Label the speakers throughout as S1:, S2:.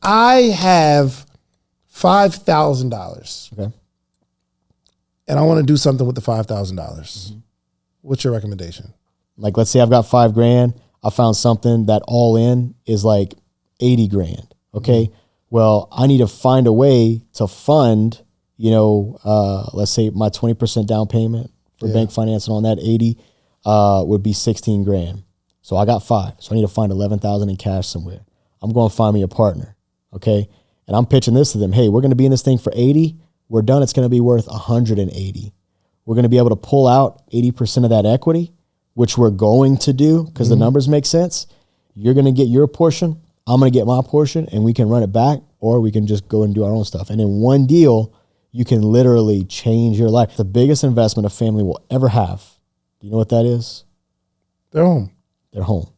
S1: I have $5,000.
S2: Okay.
S1: And I want to do something with the $5,000. What's your recommendation?
S2: Like, let's say I've got $5,000. I found something that all in is like 80 grand. Okay. Well, I need to find a way to fund, let's say my 20% down payment for bank financing on that 80 would be 16 grand. So I got 5. So I need to find 11,000 in cash somewhere. I'm going to find me a partner. Okay. And I'm pitching this to them. Hey, we're going to be in this thing for 80. We're done. It's going to be worth 180. We're going to be able to pull out 80% of that equity, which we're going to do because the numbers make sense. You're going to get your portion. I'm going to get my portion, and we can run it back, or we can just go and do our own stuff. And in one deal, you can literally change your life. The biggest investment a family will ever have. Do you know what that is?
S1: Their home.
S2: Their home.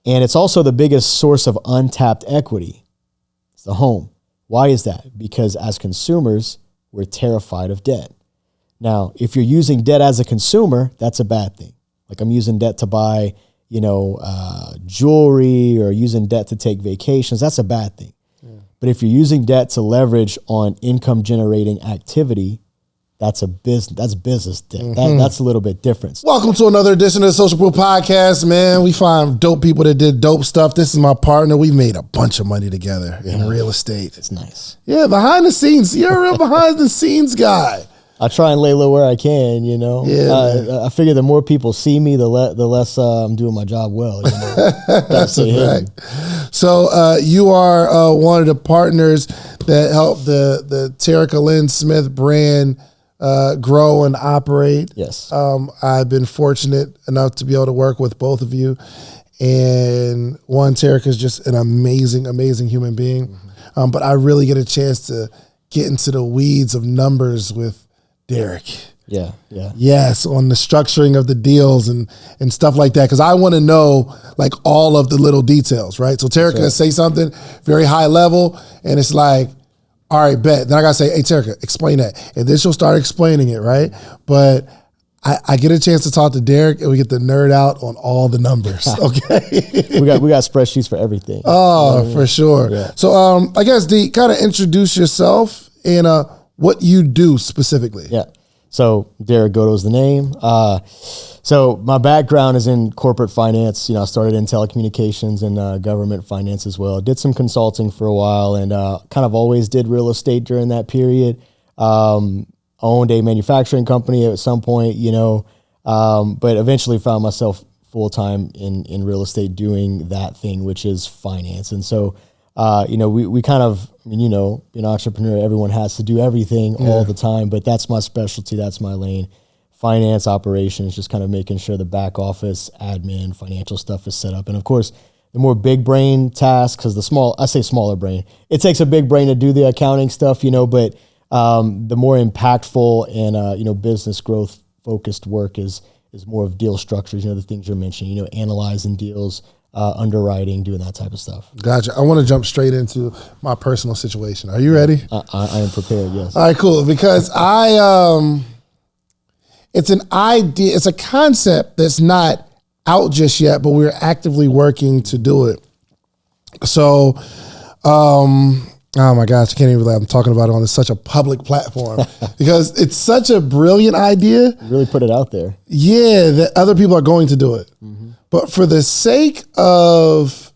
S2: And it's also the biggest source of untapped equity. It's the home. Why is that? Because as consumers, we're terrified of debt. Now, if you're using debt as a consumer, that's a bad thing. Like I'm using debt to buy, jewelry or using debt to take vacations. That's a bad thing. Yeah. But if you're using debt to leverage on income generating activity, that's a business. That's business debt. That's a little bit different.
S1: Welcome to another edition of the Social Proof Podcast, man. We find dope people that did dope stuff. This is my partner. We've made a bunch of money together in real estate.
S2: It's nice.
S1: Yeah, behind the scenes. You're a real behind the scenes guy.
S2: I try and lay low where I can, Yeah, I figure the more people see me, the less I'm doing my job well.
S1: That's a fact. So you are one of the partners that helped the Terica Lynn Smith brand grow and operate.
S2: Yes.
S1: I've been fortunate enough to be able to work with both of you. And Terica is just an amazing, amazing human being. But I really get a chance to get into the weeds of numbers with Derik.
S2: Yeah.
S1: Yes, on the structuring of the deals and stuff like that. Because I want to know like all of the little details, right? So Terica will say something very high level, and it's like, all right, bet. Then I got to say, hey, Terica, explain that. And then she'll start explaining it, right? But I get a chance to talk to Derik, and we get to nerd out on all the numbers, okay?
S2: we got spreadsheets for everything.
S1: Oh, for sure. Yeah. So I guess, D, kind of introduce yourself and what you do specifically.
S2: Yeah. So Derik, Godeaux is the name. So my background is in corporate finance. I started in telecommunications and government finance as well. Did some consulting for a while and kind of always did real estate during that period. Owned a manufacturing company at some point, but eventually found myself full-time in real estate doing that thing, which is finance. And so, we kind of, being an entrepreneur, everyone has to do everything all the time, but that's my specialty. That's my lane. Finance operations, just kind of making sure the back office, admin, financial stuff is set up. And of course, the more big brain tasks, because I say smaller brain, it takes a big brain to do the accounting stuff, but the more impactful and, business growth focused work is more of deal structures, the things you're mentioning, analyzing deals, underwriting, doing that type of stuff.
S1: Gotcha. I want to jump straight into my personal situation. Are you ready?
S2: I am prepared, yes.
S1: All right, cool. Because it's an idea, it's a concept that's not out just yet, but we're actively working to do it. So, oh my gosh, I can't even believe I'm talking about it on such a public platform because it's such a brilliant idea.
S2: You really put it out there.
S1: Yeah, that other people are going to do it. But for the sake of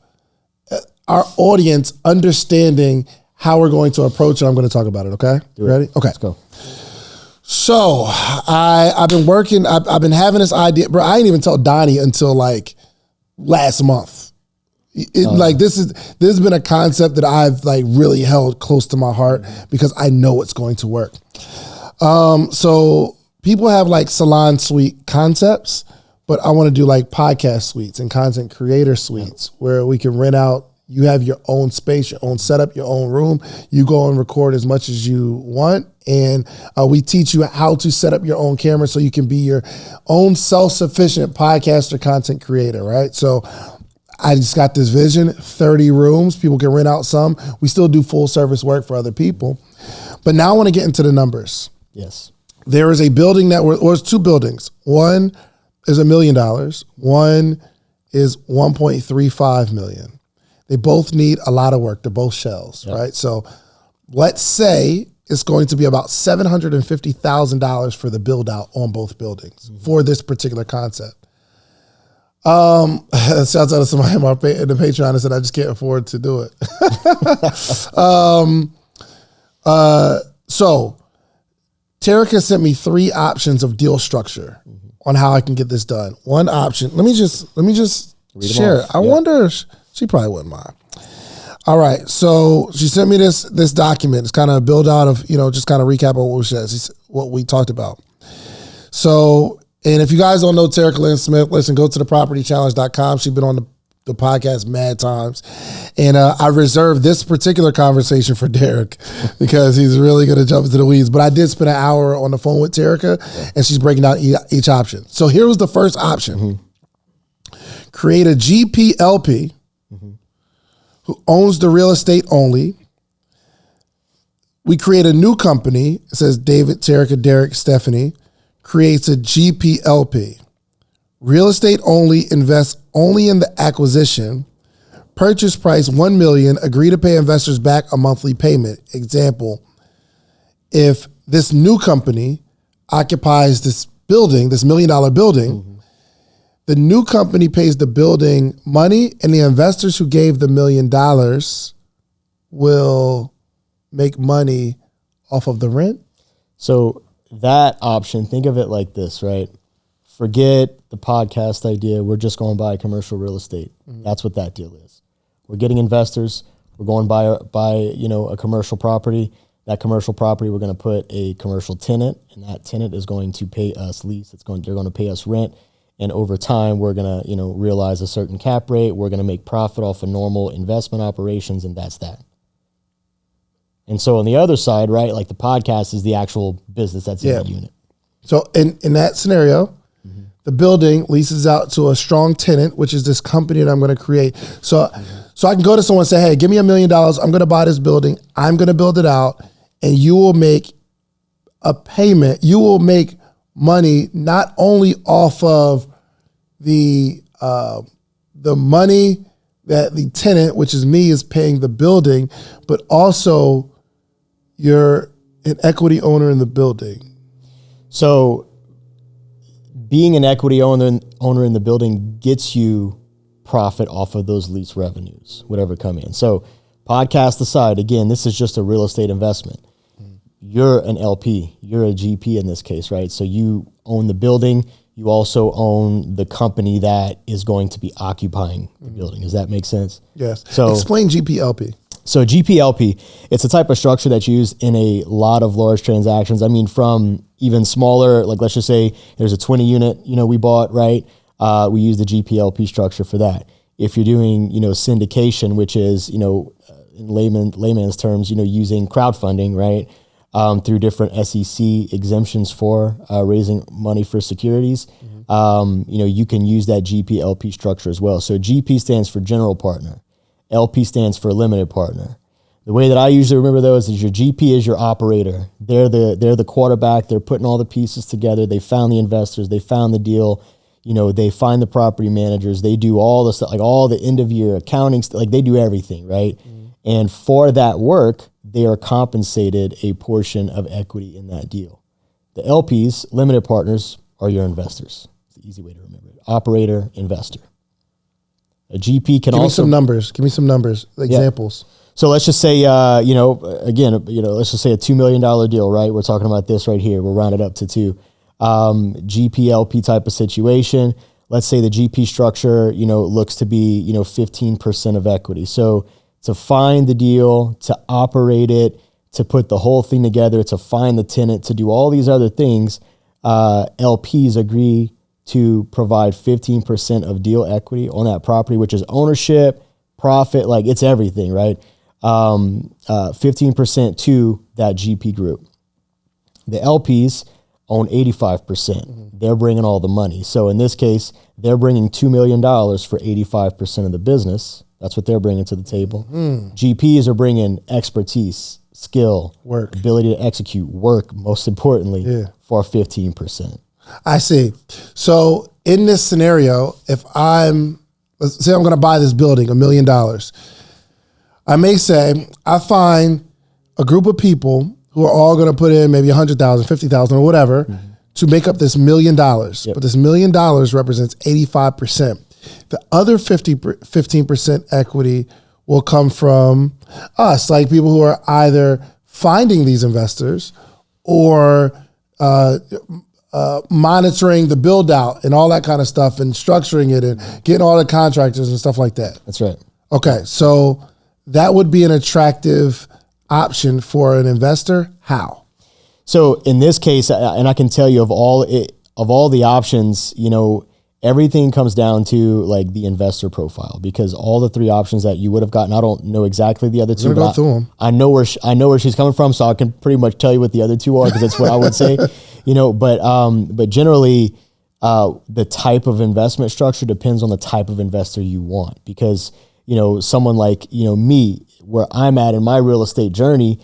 S1: our audience understanding how we're going to approach it, I'm going to talk about it, okay? Ready? Okay.
S2: Let's go.
S1: So I've been working, I've been having this idea, bro. I didn't even tell Donnie until like last month. This has been a concept that I've like really held close to my heart because I know it's going to work. So people have like salon suite concepts, but I want to do like podcast suites and content creator suites where we can rent out. You have your own space, your own setup, your own room. You go and record as much as you want. And we teach you how to set up your own camera so you can be your own self-sufficient podcaster, content creator, right? So I just got this vision, 30 rooms. People can rent out some. We still do full service work for other people. But now I want to get into the numbers.
S2: Yes.
S1: There is a building or it's 2 buildings. One is $1 million. One is 1.35 million. They both need a lot of work. They're both shells, right? So let's say it's going to be about $750,000 for the build out on both buildings for this particular concept. Shouts out to somebody in the Patreon that said I just can't afford to do it. So Terica sent me 3 options of deal structure on how I can get this done. One option, let me just share it. I wonder if she probably wouldn't mind. All right, so she sent me this document. It's kind of a build out of, just kind of recap of what we talked about. So, and if you guys don't know Terica Lynn Smith, listen, go to thepropertychallenge.com. She's been on the podcast mad times. And I reserved this particular conversation for Derik because he's really going to jump into the weeds. But I did spend an hour on the phone with Terica, and she's breaking down each option. So here was the first option. Create a GPLP who owns the real estate only. We create a new company. It says David, Terica, Derik, Stephanie. Creates a GPLP. Real estate only, invests only in the acquisition. Purchase price $1 million. Agree to pay investors back a monthly payment. Example, if this new company occupies this building, this $1 million building, the new company pays the building money, and the investors who gave the $1 million will make money off of the rent.
S2: So that option, think of it like this, right? Forget the podcast idea. We're just going to buy commercial real estate. That's what that deal is. We're getting investors. We're going to buy a commercial property. That commercial property, we're going to put a commercial tenant, and that tenant is going to pay us lease. They're going to pay us rent. And over time, we're going to, realize a certain cap rate. We're going to make profit off of normal investment operations, and that's that. And so on the other side, right, like the podcast is the actual business that's in that unit.
S1: So in that scenario, the building leases out to a strong tenant, which is this company that I'm going to create. So I can go to someone and say, hey, give me $1 million. I'm going to buy this building. I'm going to build it out, and you will make a payment. You will make money not only off of the money that the tenant, which is me, is paying the building, but also you're an equity owner in the building.
S2: So being an equity owner in the building gets you profit off of those lease revenues, whatever come in. So podcast aside, again, this is just a real estate investment. You're an LP, you're a GP in this case, right? So you own the building. You also own the company that is going to be occupying the building. Does that make sense?
S1: Yes. So explain GPLP.
S2: So GPLP, it's a type of structure that's used in a lot of large transactions. I mean, from even smaller, like let's just say there's a 20 unit, we bought, right? We use the GPLP structure for that. If you're doing, syndication, which is, in layman's terms, using crowdfunding, right? Through different SEC exemptions for raising money for securities, you can use that GPLP structure as well. So GP stands for general partner. LP stands for limited partner. The way that I usually remember those is your GP is your operator. They're the quarterback. They're putting all the pieces together. They found the investors. They found the deal. They find the property managers. They do all the stuff, like all the end of year accounting, like they do everything, right? And for that work, they are compensated a portion of equity in that deal. The LPs, limited partners, are your investors. It's the easy way to remember it. Operator, investor. A GP can also...
S1: Give me some numbers, examples.
S2: Yeah. So let's just say, let's just say a $2 million deal, right? We're talking about this right here. We'll round it up to 2. GPLP type of situation. Let's say the GP structure, looks to be, 15% of equity. So to find the deal, to operate it, to put the whole thing together, to find the tenant, to do all these other things, LPs agree to provide 15% of deal equity on that property, which is ownership, profit, like it's everything, right? 15% to that GP group. The LPs own 85%. They're bringing all the money. So in this case, they're bringing $2 million for 85% of the business. That's what they're bringing to the table. GPs are bringing expertise, skill,
S1: work,
S2: ability to execute, work, most importantly, for 15%.
S1: I see. So in this scenario, if let's say I'm going to buy this building, $1 million, I may say, I find a group of people who are all going to put in maybe 100,000, 50,000 or whatever to make up this $1 million. But this $1 million represents 85%. The other 15% equity will come from us, like people who are either finding these investors or monitoring the build out and all that kind of stuff and structuring it and getting all the contractors and stuff like that.
S2: That's right.
S1: Okay, so that would be an attractive option for an investor. How?
S2: So in this case, and I can tell you of all the options, everything comes down to like the investor profile, because all the three options that you would have gotten, I don't know exactly the other two.
S1: Go through them.
S2: I know where she's coming from, so I can pretty much tell you what the other two are, because that's what I would say. But generally, the type of investment structure depends on the type of investor you want, because someone like me, where I'm at in my real estate journey,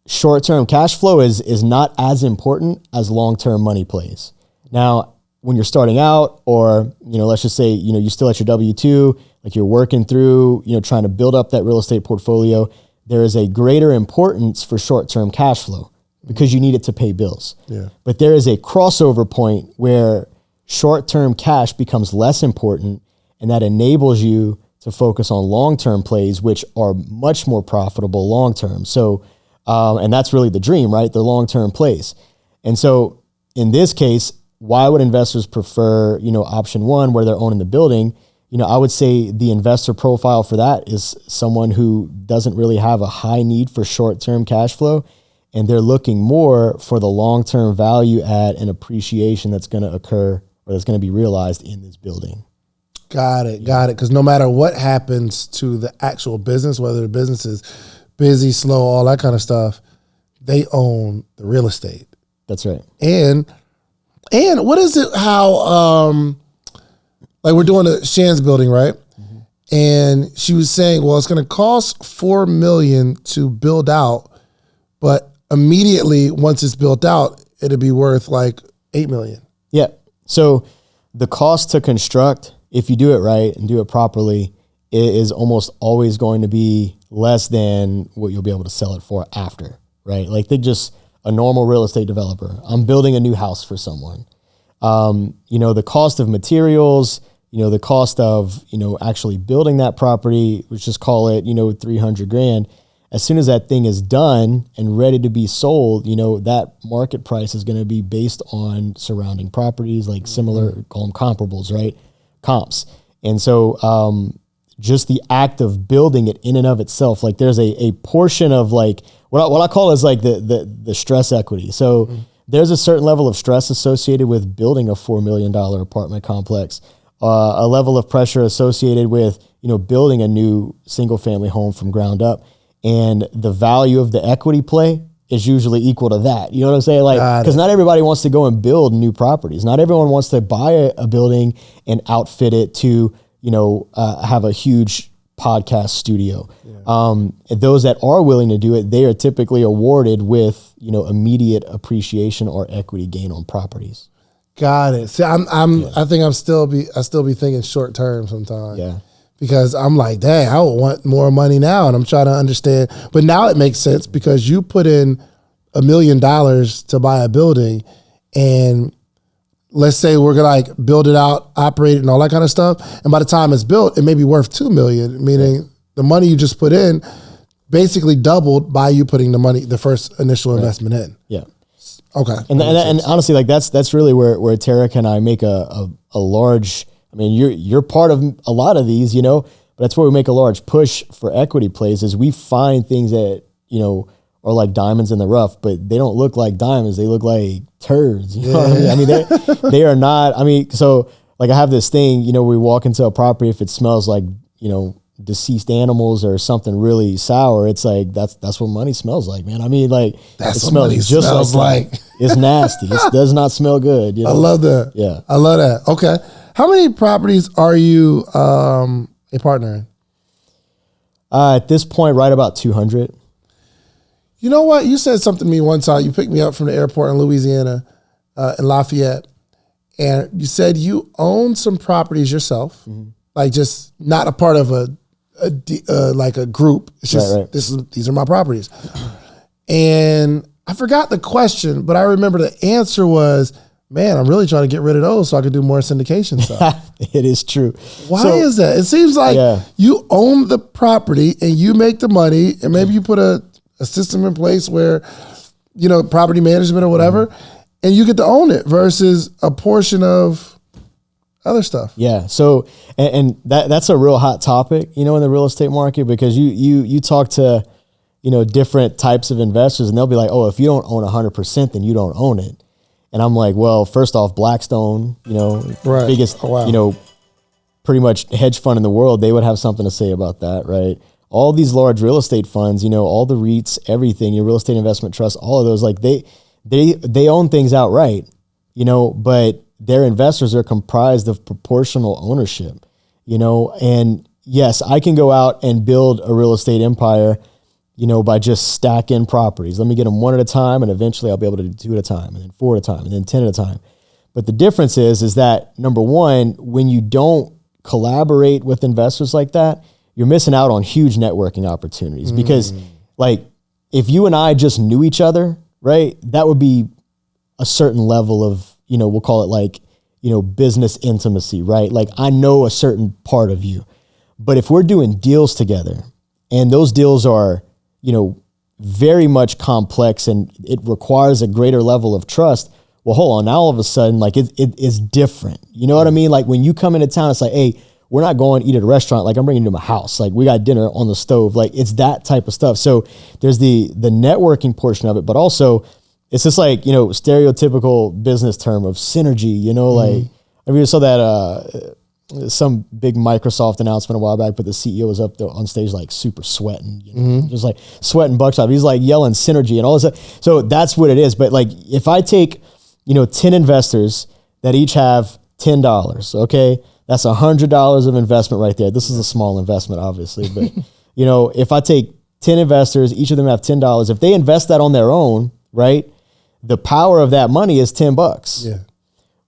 S2: short-term cash flow is not as important as long-term money plays. Now, when you're starting out, or, let's just say, you're still at your W-2, like you're working through, trying to build up that real estate portfolio, there is a greater importance for short-term cash flow because you need it to pay bills.
S1: Yeah.
S2: But there is a crossover point where short-term cash becomes less important, and that enables you to focus on long-term plays, which are much more profitable long-term. So, and that's really the dream, right? The long-term plays. And so in this case, why would investors prefer, option one, where they're owning the building? I would say the investor profile for that is someone who doesn't really have a high need for short-term cash flow, and they're looking more for the long-term value add and appreciation that's going to occur, or that's going to be realized in this building.
S1: Got it. Because no matter what happens to the actual business, whether the business is busy, slow, all that kind of stuff, they own the real estate.
S2: That's right.
S1: And what is it, how, like we're doing a Shan's building, right? Mm-hmm. And she was saying, well, it's going to cost $4 million to build out, but immediately once it's built out, it'll be worth like $8 million.
S2: Yeah. So the cost to construct, if you do it right and do it properly, it is almost always going to be less than what you'll be able to sell it for after, right? Like just a normal real estate developer. I'm building a new house for someone. The cost of materials, the cost of, actually building that property, let's just call it, $300,000. As soon as that thing is done and ready to be sold, that market price is going to be based on surrounding properties, like similar, call them comparables, right? Comps. And so, just the act of building it in and of itself, like there's a portion of like, what I call is like the stress equity. So there's a certain level of stress associated with building a $4 million apartment complex, a level of pressure associated with, building a new single family home from ground up. And the value of the equity play is usually equal to that. You know what I'm saying? Like, because not everybody wants to go and build new properties. Not everyone wants to buy a building and outfit it to, have a huge podcast studio. Yeah. Those that are willing to do it, they are typically awarded with, immediate appreciation or equity gain on properties.
S1: Got it. See, I think I still be thinking short term sometimes.
S2: Yeah.
S1: Because I'm like, dang, I would want more money now, and I'm trying to understand. But now it makes sense because you put in $1 million to buy a building, and let's say we're gonna like build it out, operate it, and all that kind of stuff. And by the time it's built, it may be worth $2 million, meaning the money you just put in basically doubled by you putting the first initial investment in.
S2: Yeah.
S1: Okay.
S2: And honestly, like that's really where Derik and I make a large. I mean, you're part of a lot of these, but that's where we make a large push for equity plays. Is we find things that are like diamonds in the rough, but they don't look like diamonds. They look like turds. You know what I mean? I mean, they are not. I mean, so like I have this thing. We walk into a property, if it smells like deceased animals or something really sour, it's like that's what money smells like, man. I mean, like
S1: that's it smells just like
S2: it's nasty. It does not smell good.
S1: I love that.
S2: Yeah,
S1: I love that. Okay. How many properties are you a partner in?
S2: At this point, right about 200.
S1: You know what? You said something to me one time. You picked me up from the airport in Louisiana, in Lafayette, and you said you own some properties yourself, like just not a part of a like a group. It's just these are my properties. And I forgot the question, but I remember the answer was, man, I'm really trying to get rid of those so I could do more syndication stuff.
S2: It is true.
S1: Why is that? It seems like you own the property and you make the money, and maybe you put a system in place where, property management or whatever, and you get to own it versus a portion of other stuff.
S2: Yeah. So, and that's a real hot topic, in the real estate market, because you talk to, different types of investors, and they'll be like, oh, if you don't own 100%, then you don't own it. And I'm like, well, first off, Blackstone, biggest, pretty much hedge fund in the world, they would have something to say about that, right? All these large real estate funds, all the REITs, everything, your real estate investment trust, all of those, like they own things outright, but their investors are comprised of proportional ownership, and yes, I can go out and build a real estate empire, by just stacking properties. Let me get them one at a time, and eventually I'll be able to do 2 at a time, and then 4 at a time, and then 10 at a time. But the difference is that, number one, when you don't collaborate with investors like that, you're missing out on huge networking opportunities. Because like, if you and I just knew each other, right, that would be a certain level of, we'll call it like, business intimacy, right? Like, I know a certain part of you. But if we're doing deals together, and those deals are, very much complex, and it requires a greater level of trust, well, hold on, now all of a sudden, like, it is different. You know what I mean? Like, when you come into town, it's like, hey, we're not going to eat at a restaurant. Like, I'm bringing you to my house. Like, we got dinner on the stove. Like, it's that type of stuff. So there's the networking portion of it, but also it's just like, stereotypical business term of synergy, like, I mean, you saw that, some big Microsoft announcement a while back, but the CEO was up there on stage, like, super sweating, just like sweating buckshot. He's like yelling synergy and all this stuff. So that's what it is. But like, if I take, 10 investors that each have $10, okay, that's $100 of investment right there. This is a small investment, obviously, but if I take 10 investors, each of them have $10. If they invest that on their own, right, the power of that money is $10.
S1: Yeah.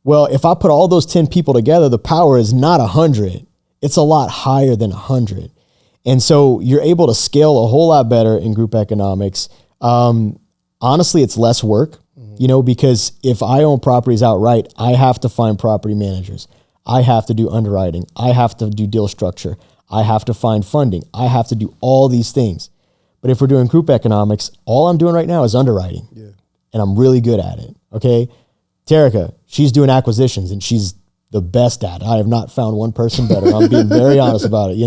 S2: Well, if I put all those 10 people together, the power is not 100. It's a lot higher than 100. And so you're able to scale a whole lot better in group economics. Honestly, it's less work, because if I own properties outright, I have to find property managers. I have to do underwriting. I have to do deal structure. I have to find funding. I have to do all these things. But if we're doing group economics, all I'm doing right now is underwriting. Yeah. And I'm really good at it, okay? Terica, she's doing acquisitions, and she's the best at it. I have not found one person better. I'm being very honest about it,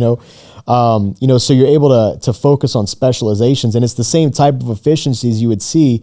S2: so you're able to focus on specializations, and it's the same type of efficiencies you would see,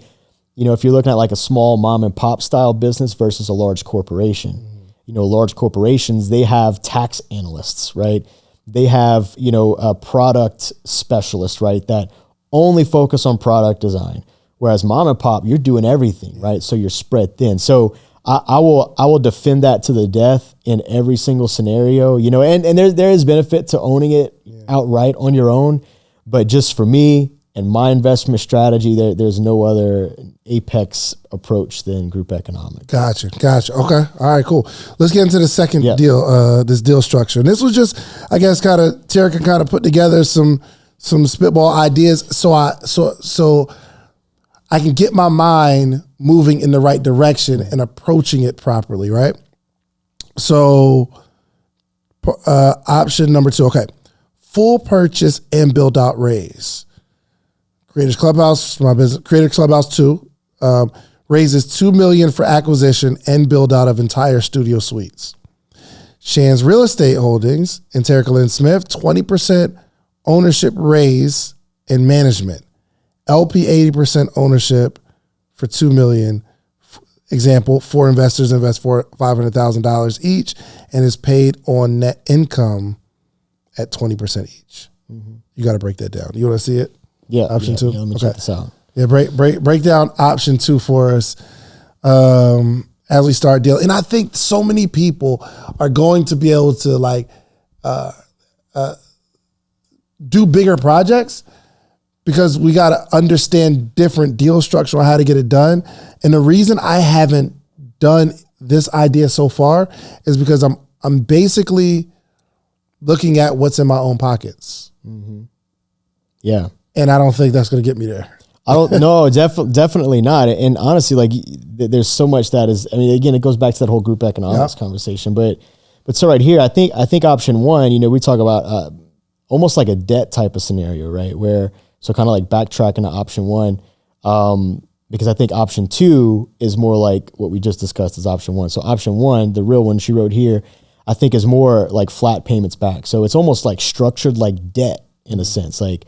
S2: if you're looking at like a small mom and pop style business versus a large corporation. Large corporations, they have tax analysts, right? They have, a product specialist, right, that only focus on product design. Whereas mom and pop, you're doing everything, right? So you're spread thin. So I will defend that to the death in every single scenario, and there is benefit to owning it outright on your own. But just for me and my investment strategy, there's no other apex approach than group economics.
S1: Gotcha. Okay. All right, cool. Let's get into the second deal, this deal structure. And this was just, I guess, Terica kind of put together some spitball ideas so I can get my mind moving in the right direction and approaching it properly, right? So, option number 2, okay. Full purchase and build out raise. Creators Clubhouse, my business, Creators Clubhouse 2, raises $2 million for acquisition and build out of entire studio suites. Shan's Real Estate Holdings and Terica Lynn Smith, 20% ownership raise in management. LP 80% ownership for $2 million. Example, 4 investors invest $500,000 each and is paid on net income at 20% each. You got to break that down. You want to see it?
S2: Yeah.
S1: Option 2?
S2: Yeah, let me check this out.
S1: Yeah, break down option 2 for us as we start dealing. And I think so many people are going to be able to do bigger projects because we got to understand different deal structure on how to get it done. And the reason I haven't done this idea so far is because I'm basically looking at what's in my own pockets.
S2: Yeah.
S1: And I don't think that's going to get me there.
S2: I don't know. Definitely not. And honestly, like there's so much that is, I mean, again, it goes back to that whole group economics conversation, but so right here, I think option one, you know, we talk about almost like a debt type of scenario, right? Where, so kind of like backtracking to option one, because I think option two is more like what we just discussed as option one. So option one, the real one she wrote here, I think is more like flat payments back. So it's almost like structured like debt in a sense. Like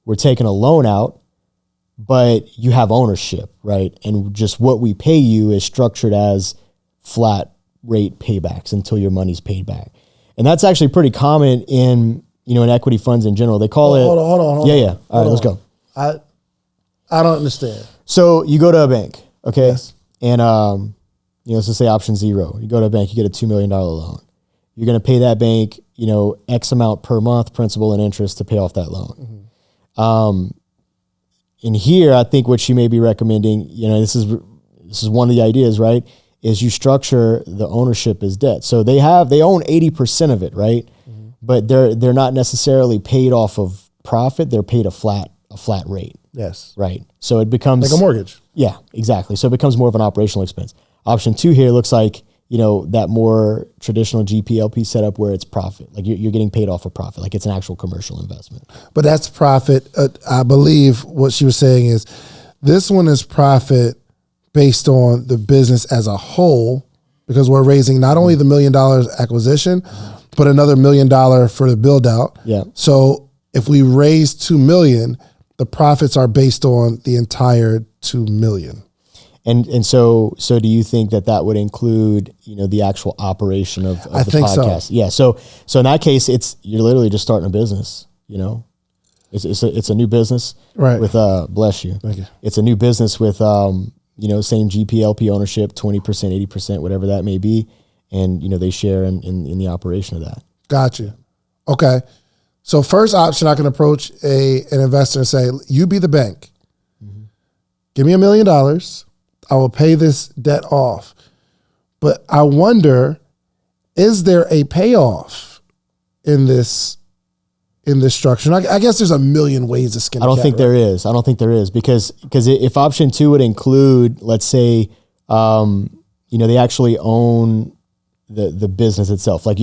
S2: we're taking a loan out, but you have ownership, right? And just what we pay you is structured as flat rate paybacks until your money's paid back. And that's actually pretty common in, you know, in equity funds in general. They call it.
S1: Hold on.
S2: Yeah. All right, let's go.
S1: I don't understand.
S2: So you go to a bank, okay?
S1: Yes.
S2: And, you know, let's just say option zero. You go to a bank, you get a $2 million loan. You're going to pay that bank, you know, X amount per month, principal and interest to pay off that loan. In here, I think what she may be recommending, you know, this is one of the ideas, right? Is you structure the ownership as debt. So they own 80% of it, right? But they're not necessarily paid off of profit. They're paid a flat rate.
S1: Yes.
S2: Right. So it becomes
S1: like a mortgage.
S2: Yeah, exactly. So it becomes more of an operational expense. Option two here looks like, you know, that more traditional GPLP setup where it's profit. Like you're getting paid off of profit. Like it's an actual commercial investment.
S1: But that's profit. I believe what she was saying is this one is profit based on the business as a whole, because we're raising not only the $1 million acquisition, but another $1 million for the build out.
S2: Yeah.
S1: So if we raise $2 million, the profits are based on the entire $2 million.
S2: And so do you think that would include, you know, the actual operation of the podcast?
S1: So.
S2: Yeah. So in that case, you're literally just starting a business, you know, it's a new business,
S1: right?
S2: With, bless you.
S1: Thank you.
S2: It's a new business with, you know, same GPLP ownership, 20%, 80%, whatever that may be. And, you know, they share in the operation of that.
S1: Gotcha. Okay. So first option, I can approach an investor and say, you be the bank. Give me $1 million. I will pay this debt off. But I wonder, is there a payoff in this structure? And I guess there's a million ways to skin a cat.
S2: I don't think there is because if option two would include, let's say, you know, they actually own the business itself. Like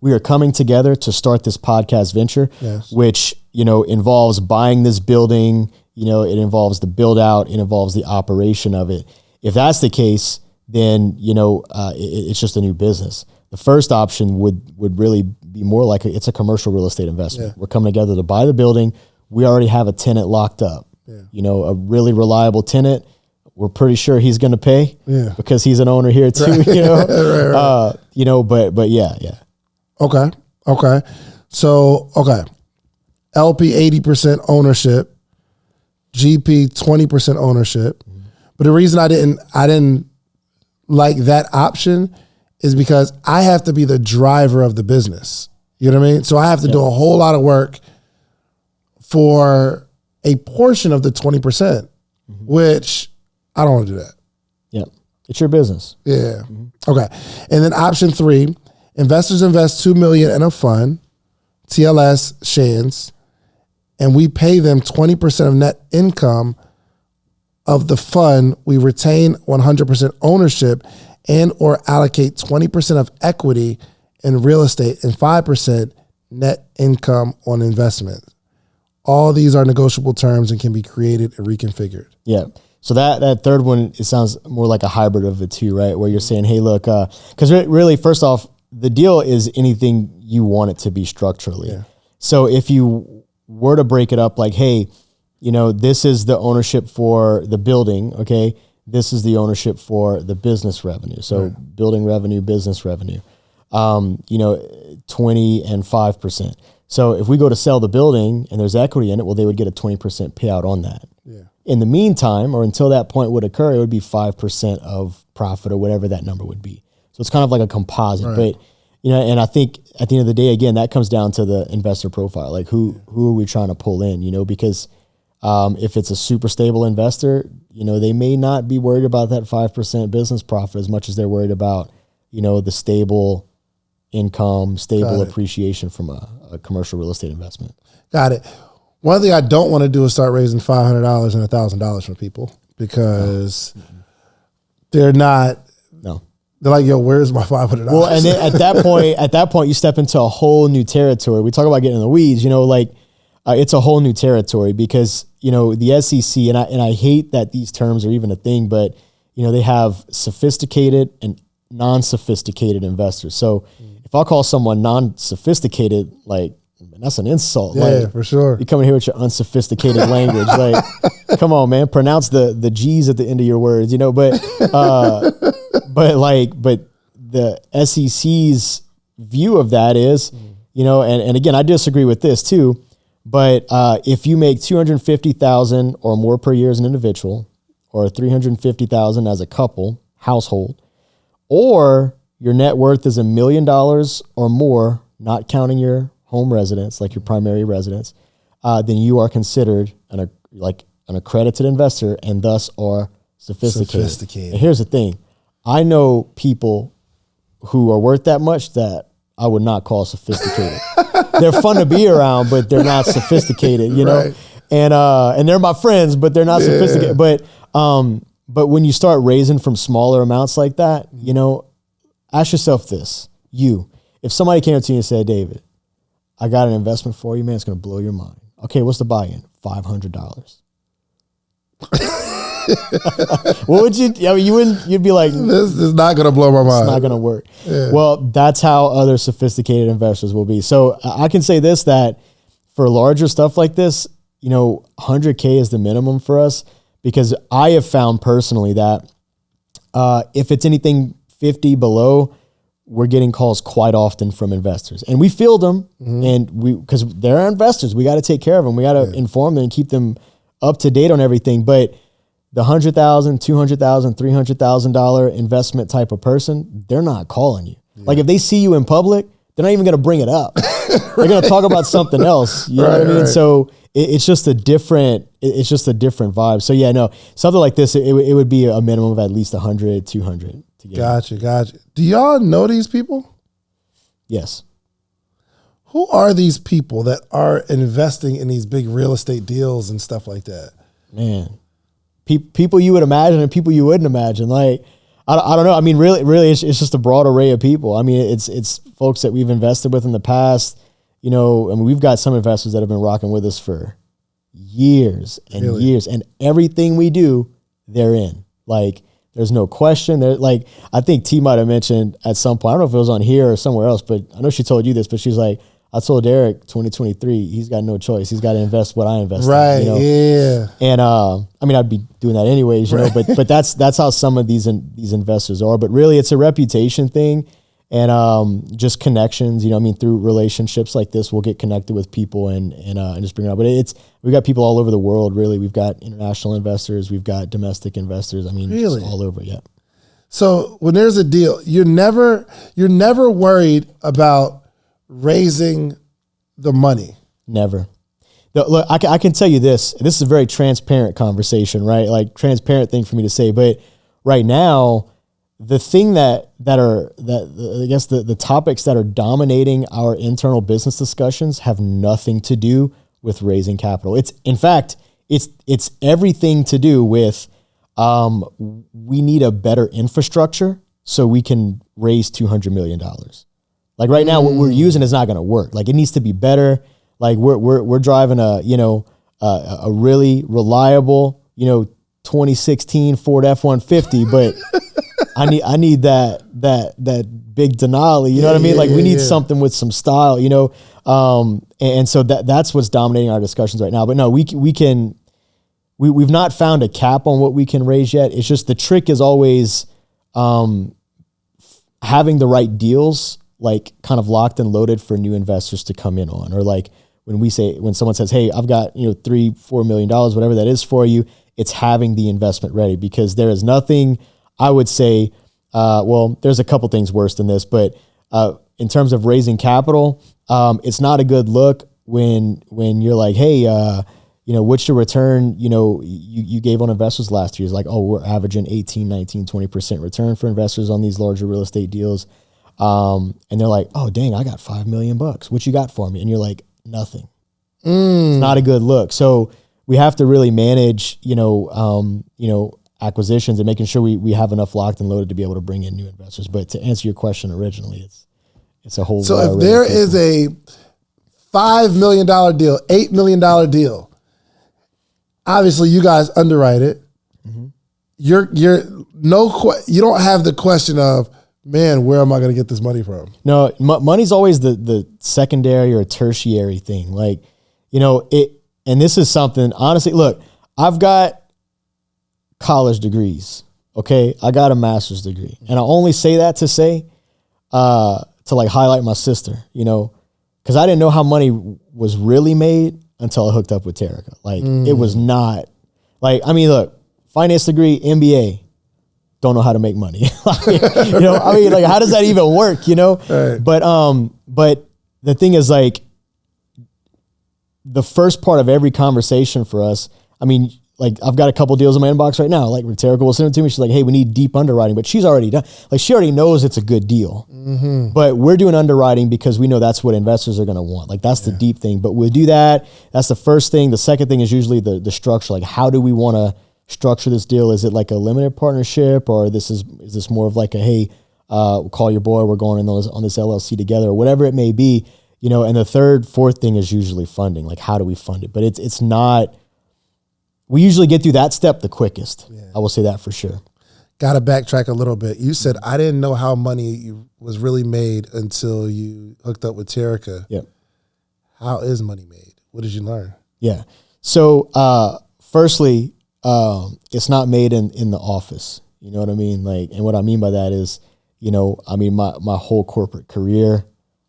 S2: we are coming together to start this podcast venture,
S1: yes,
S2: which, you know, involves buying this building. You know, it involves the build out, it involves the operation of it. If that's the case, then, you know, it's just a new business. The first option would really be more like it's a commercial real estate investment. Yeah. We're coming together to buy the building. We already have a tenant locked up, you know, a really reliable tenant. We're pretty sure he's going to pay because he's an owner here too, right. You know, right. You know, but yeah. Okay. So, LP 80% ownership, GP 20% ownership. But the reason I didn't like that option is because I have to be the driver of the business. You know what I mean? So I have to do a whole lot of work for a portion of the 20%, which I don't want to do that. Yeah. It's your business.
S1: Yeah. Okay. And then option three, investors invest $2 million in a fund, TLS Shands, and we pay them 20% of net income of the fund. We retain 100% ownership and or allocate 20% of equity in real estate and 5% net income on investment. All these are negotiable terms and can be created and reconfigured.
S2: Yeah. So that third one, it sounds more like a hybrid of the two, right? Where you're saying, hey, look, because really, first off, the deal is anything you want it to be structurally. Yeah. So if you were to break it up like, hey, you know, this is the ownership for the building, okay? This is the ownership for the business revenue. So building revenue, business revenue, you know, 20 and 5%. So if we go to sell the building and there's equity in it, well, they would get a 20% payout on that. Yeah. In the meantime, or until that point would occur, it would be 5% of profit or whatever that number would be. So it's kind of like a composite. Right. But, you know, and I think at the end of the day, again, that comes down to the investor profile. Like who are we trying to pull in, you know, because if it's a super stable investor, you know, they may not be worried about that 5% business profit as much as they're worried about, you know, the stable income, stable appreciation from a commercial real estate investment.
S1: Got it. One thing I don't want to do is start raising $500 and $1,000 from people because they're not.
S2: No.
S1: They're like, yo, where's my $500?
S2: Well, and then at that point, you step into a whole new territory. We talk about getting in the weeds, it's a whole new territory because, the SEC, and I hate that these terms are even a thing, but, they have sophisticated and non-sophisticated investors. So if I call someone non-sophisticated, like, that's an insult.
S1: Yeah,
S2: like,
S1: for sure.
S2: You come in here with your unsophisticated language. Like, come on, man, pronounce the G's at the end of your words, but the SEC's view of that is, and again, I disagree with this too, but if you make $250,000 or more per year as an individual, or $350,000 as a couple, household, or your net worth is $1 million or more, not counting your home residence, like your primary residence, then you are considered an accredited investor and thus are sophisticated. And here's the thing. I know people who are worth that much that I would not call sophisticated. They're fun to be around, but they're not sophisticated,
S1: Right.
S2: And they're my friends, but they're not sophisticated. But when you start raising from smaller amounts like that, ask yourself this. If somebody came up to you and said, David, I got an investment for you, man, it's going to blow your mind. Okay, what's the buy-in? $500. What would you? You'd be like,
S1: this is not going to blow my mind.
S2: It's not going to work.
S1: Yeah.
S2: Well, that's how other sophisticated investors will be. So I can say this, that for larger stuff like this, $100K is the minimum for us, because I have found personally that if it's anything 50 below, we're getting calls quite often from investors, and we field them, because they're investors. We got to take care of them. We got to inform them and keep them up to date on everything. But the $100,000, $200,000, $300,000 investment type of person, they're not calling you. Yeah. Like if they see you in public, they're not even going to bring it up. They're going to talk about something else. You know what I mean? Right. So it's just a different vibe. So yeah, no, something like this, it would be a minimum of at least 100, 200 to get.
S1: Gotcha. Do y'all know these people?
S2: Yes.
S1: Who are these people that are investing in these big real estate deals and stuff like that?
S2: Man, people you would imagine and people you wouldn't imagine. Like, I don't know. I mean, really, it's just a broad array of people. I mean, it's folks that we've invested with in the past. We've got some investors that have been rocking with us for years and years, and everything we do, they're in. Like, there's no question. They're like, I think T might have mentioned at some point, I don't know if it was on here or somewhere else, but I know she told you this, but she's like, I told Derik 2023, he's got no choice. He's got to invest what I invest
S1: in.
S2: Right,
S1: yeah.
S2: And I'd be doing that anyways, but that's how some of these investors are. But really, it's a reputation thing and just connections. Through relationships like this, we'll get connected with people and just bring it up. But we've got people all over the world, really. We've got international investors. We've got domestic investors. Really? All over, yeah.
S1: So when there's a deal, you're never worried about raising the money.
S2: Never. Look, I can tell you this. This is a very transparent conversation, right? Like transparent thing for me to say. But right now, the thing that I guess the topics that are dominating our internal business discussions have nothing to do with raising capital. It's everything to do with we need a better infrastructure so we can raise $200 million. Like right now, what we're using is not going to work. Like it needs to be better. Like we're driving a really reliable 2016 Ford F-150, but I need that big Denali. You know what I mean? Like we need something with some style. And so that's what's dominating our discussions right now. But no, we've not found a cap on what we can raise yet. It's just the trick is always having the right deals, like kind of locked and loaded for new investors to come in on. Or like when someone says, hey, I've got $3-4 million, whatever that is for you, it's having the investment ready, because there is nothing, I would say, there's a couple things worse than this, but in terms of raising capital, it's not a good look when you're like, hey, what's your return, you gave on investors last year? It's like, oh, we're averaging 18, 19, 20% return for investors on these larger real estate deals. And they're like, oh, dang, I got $5 million. What you got for me? And you're like, nothing.
S1: Mm.
S2: It's not a good look. So we have to really manage, acquisitions and making sure we have enough locked and loaded to be able to bring in new investors. But to answer your question originally, it's a whole.
S1: So if there is a $5 million deal, $8 million deal, obviously you guys underwrite it. Mm-hmm. You don't have the question of, man, where am I going to get this money from?
S2: No, money's always the secondary or tertiary thing. Like, and this is something, honestly, look, I've got college degrees. Okay. I got a master's degree. And I only say that to say, to like highlight my sister, cause I didn't know how money was really made until I hooked up with Terica. Like it was not like, look, finance degree, MBA, don't know how to make money. How does that even work? Right. But the thing is, like, the first part of every conversation for us, like I've got a couple deals in my inbox right now. Like Terica will send it to me. She's like, hey, we need deep underwriting, but she's already done. Like she already knows it's a good deal, but we're doing underwriting because we know that's what investors are going to want. Like that's the deep thing, but we'll do that. That's the first thing. The second thing is usually the structure. Like how do we want to structure this deal? Is it like a limited partnership, or is this more of like a, hey, call your boy, we're going on this LLC together, or whatever it may be, and the fourth thing is usually funding. Like how do we fund it? But it's not, we usually get through that step the quickest. Yeah. I will say that for sure.
S1: Got to backtrack a little bit. You said, I didn't know how money was really made until you hooked up with Terica.
S2: Yep.
S1: How is money made? What did you learn?
S2: Yeah. So, firstly, it's not made in the office. You know what I mean? Like, and what I mean by that is, my whole corporate career,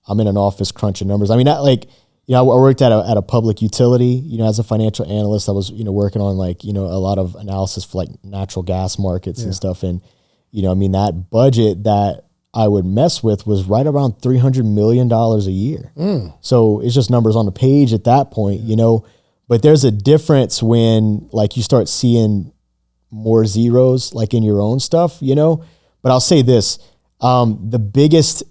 S2: I'm in an office crunching numbers. I worked at a public utility, as a financial analyst. I was, working on a lot of analysis for like natural gas markets and stuff. And, that budget that I would mess with was right around $300 million a year. So it's just numbers on the page at that point, but there's a difference when like you start seeing more zeros like in your own stuff, but I'll say this, the biggest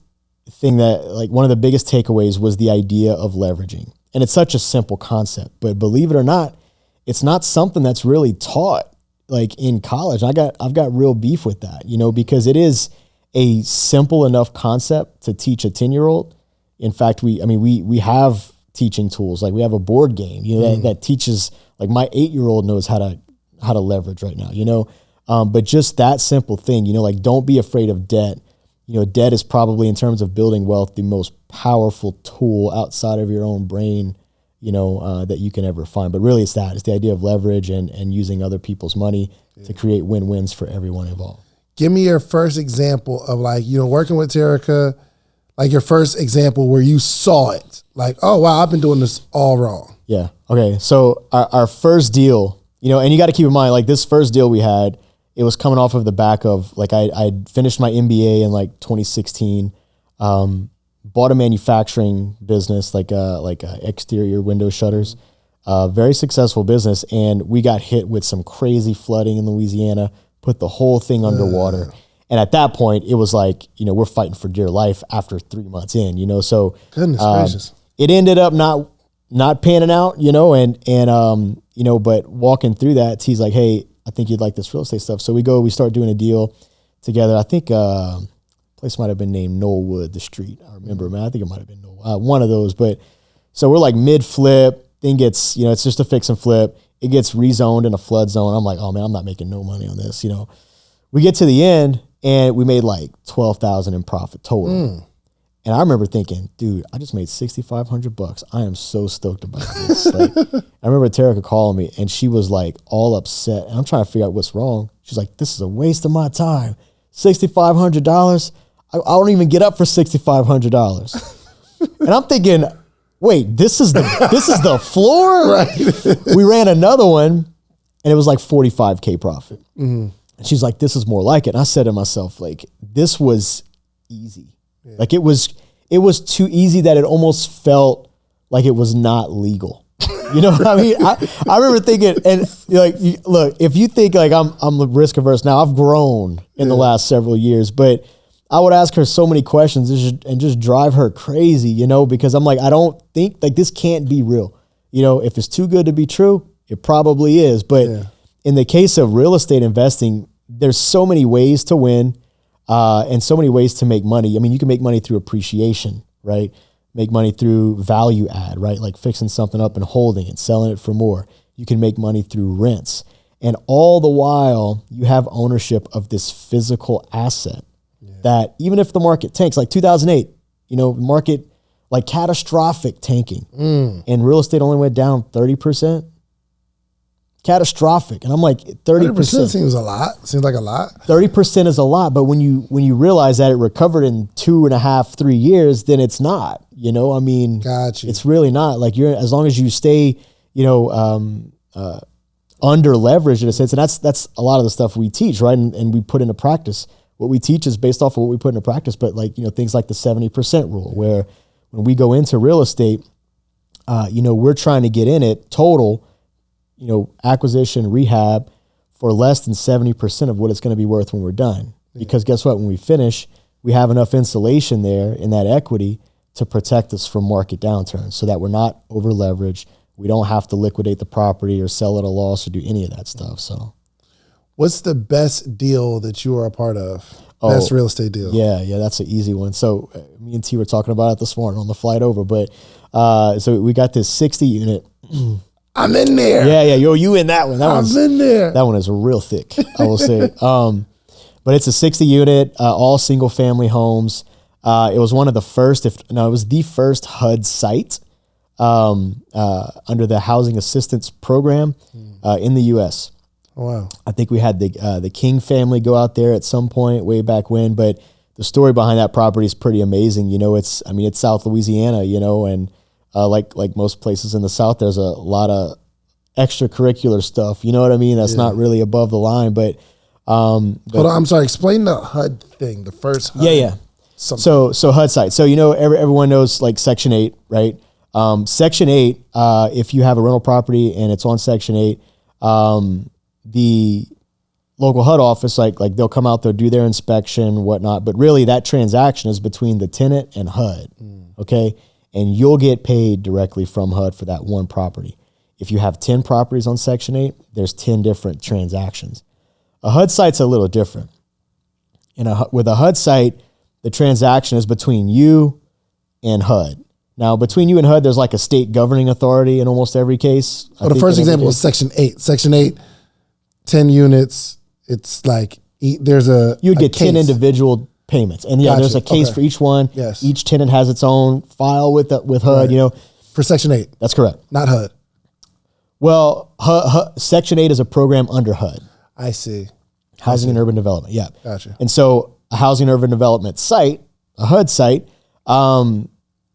S2: thing that like one of the biggest takeaways was the idea of leveraging. And it's such a simple concept, but believe it or not, it's not something that's really taught like in college. I've got real beef with that, because it is a simple enough concept to teach a 10-year-old. In fact, we have teaching tools. Like we have a board game, that teaches, like my 8-year-old knows how to leverage right now, but just that simple thing, like don't be afraid of debt. Debt is probably, in terms of building wealth, the most powerful tool outside of your own brain, that you can ever find. But really it's the idea of leverage and using other people's money to create win-wins for everyone involved.
S1: Give me your first example of working with Terica, like your first example where you saw it. Like, oh, wow, I've been doing this all wrong.
S2: Yeah. Okay. So our first deal, and you got to keep in mind, like this first deal we had, it was coming off of the back of like I'd finished my MBA in like 2016, bought a manufacturing business, like exterior window shutters, very successful business. And we got hit with some crazy flooding in Louisiana, put the whole thing underwater. And at that point it was like, we're fighting for dear life after 3 months in, so
S1: goodness gracious.
S2: It ended up not panning out, but walking through that, he's like, hey, I think you'd like this real estate stuff. So we start doing a deal together. I think place might have been named Knollwood, the street. I remember, man. I think it might have been one of those. But so we're like mid-flip. Thing gets, it's just a fix and flip. It gets rezoned in a flood zone. I'm like, oh man, I'm not making no money on this. We get to the end and we made like $12,000 in profit total. And I remember thinking, dude, I just made $6,500. I am so stoked about this. Like, I remember Terica calling me and she was like all upset. And I'm trying to figure out what's wrong. She's like, this is a waste of my time. $6,500. I don't even get up for $6,500. And I'm thinking, wait, this is the floor?
S1: Right.
S2: We ran another one and it was like 45K profit. And she's like, this is more like it. And I said to myself, like, this was easy. Yeah. Like it was too easy that it almost felt like it was not legal. You know what I mean? I remember thinking, and like, look, if you think like I'm risk averse now, I've grown in the last several years, but I would ask her so many questions and just drive her crazy, you know, because I'm like, I don't think like this can't be real. You know, if it's too good to be true, it probably is. But in the case of real estate investing, there's so many ways to win and so many ways to make money. I mean, you can make money through appreciation, right? Make money through value add, right? Like fixing something up and holding it, selling it for more. You can make money through rents. And all the while, you have ownership of this physical asset that even if the market tanks, like 2008, you know, market, like catastrophic tanking, and real estate only went down 30%. Catastrophic. And I'm like, 30%
S1: seems a lot. Seems like a lot.
S2: 30% is a lot, but when you realize that it recovered in 2.5, 3 years, then it's not. You know, I mean, it's really not. Like as long as you stay, you know, under leveraged in a sense, and that's a lot of the stuff we teach, right? And we put into practice. What we teach is based off of what we put into practice, but like, you know, things like the 70% rule, where when we go into real estate, you know, we're trying to get in it total, you know, acquisition, rehab for less than 70% of what it's going to be worth when we're done. Because guess what? When we finish, we have enough insulation there in that equity to protect us from market downturns so that we're not over leveraged. We don't have to liquidate the property or sell at a loss or do any of that stuff. So
S1: what's the best deal that you are a part of? Best real estate deal? Yeah,
S2: that's an easy one. So me and T were talking about it this morning on the flight over, but so we got this 60 unit.
S1: I'm in there.
S2: Yeah. You in that one.
S1: I'm in there.
S2: That one is real thick, I will say. But it's a 60 unit, all single family homes. It was one of the first, it was the first HUD site under the Housing Assistance Program in the U.S.
S1: Wow.
S2: I think we had the King family go out there at some point way back when, but the story behind that property is pretty amazing. You know, it's South Louisiana, you know, and like most places in the South, there's a lot of extracurricular stuff. You know what I mean? That's not really above the line, but hold
S1: on, I'm sorry. Explain the HUD thing. The first HUD.
S2: Yeah. So HUD site. So, you know, everyone knows like Section 8, right? Section 8, if you have a rental property and it's on Section 8, the local HUD office, like they'll come out, they'll do their inspection, whatnot. But really that transaction is between the tenant and HUD. Okay. And you'll get paid directly from HUD for that one property. If you have 10 properties on Section 8, there's 10 different transactions. A HUD site's a little different. With a HUD site, the transaction is between you and HUD. Now, between you and HUD, there's like a state governing authority in almost every case.
S1: Well, the first example was Section 8. Section 8, 10 units. It's like there's
S2: you'd get 10 individual payments, and there's a case for each one.
S1: Yes.
S2: Each tenant has its own file with HUD. Right. You know,
S1: for Section 8.
S2: That's correct.
S1: Not HUD.
S2: Well, Section 8 is a program under HUD.
S1: I see.
S2: Housing and Urban Development. Yeah.
S1: Gotcha.
S2: And so a housing and urban development site, a HUD site,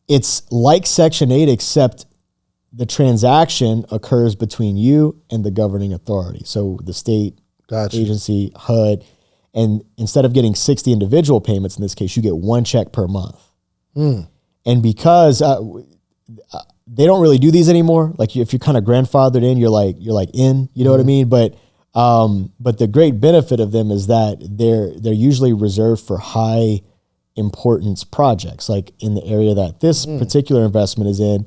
S2: it's like Section 8, except the transaction occurs between you and the governing authority. So the state agency, HUD, and instead of getting 60 individual payments, in this case, you get one check per month. And because they don't really do these anymore, like if you're kind of grandfathered in, you're like in, you know what I mean? But the great benefit of them is that they're usually reserved for high importance projects. Like in the area that this particular investment is in,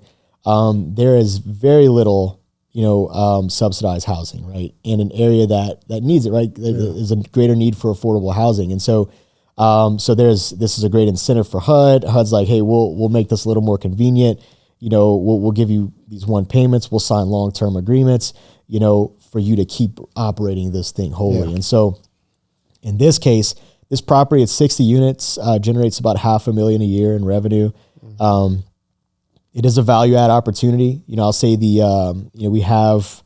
S2: there is very little, you know, subsidized housing, right? In an area that needs it, right? There's a greater need for affordable housing. And so this is a great incentive for HUD. HUD's like, hey, we'll make this a little more convenient. You know, we'll give you these one payments. We'll sign long-term agreements, you know, for you to keep operating this thing wholly. And so in this case, this property at 60 units generates about $500,000 a year in revenue. It is a value add opportunity. You know, I'll say we have,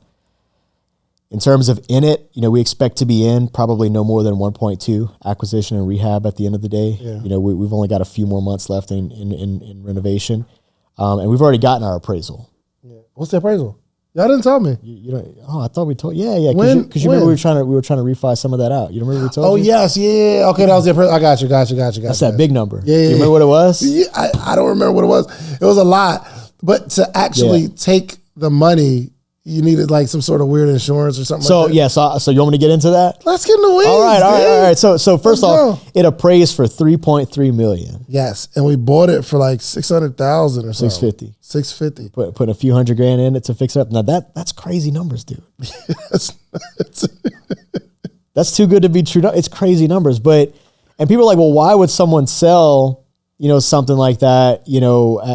S2: in terms of in it, you know, we expect to be in probably no more than 1.2 acquisition and rehab at the end of the day. You know, we've only got a few more months left in renovation. And we've already gotten our appraisal.
S1: What's the appraisal? Y'all didn't tell me.
S2: You know, I thought we told. Yeah. Because you remember we were trying to refi some of that out. You remember we told you?
S1: Yes, yeah. Okay, that was the appraisal. I got you.
S2: That's that big number.
S1: Yeah.
S2: You remember what it was?
S1: Yeah, I don't remember what it was. It was a lot, but to actually take the money you needed like some sort of weird insurance or something.
S2: So
S1: like that.
S2: yeah, so you want me to get into that?
S1: Let's get in the weeds.
S2: All right. So first off,
S1: go.
S2: it appraised for $3.3 million.
S1: Yes, and we bought it for like $600,000 or something.
S2: $650.
S1: $650.
S2: Put a few $100,000 in it to fix it up. Now that's crazy numbers, dude. That's too good to be true. It's crazy numbers, and people are like, well, why would someone sell, something like that,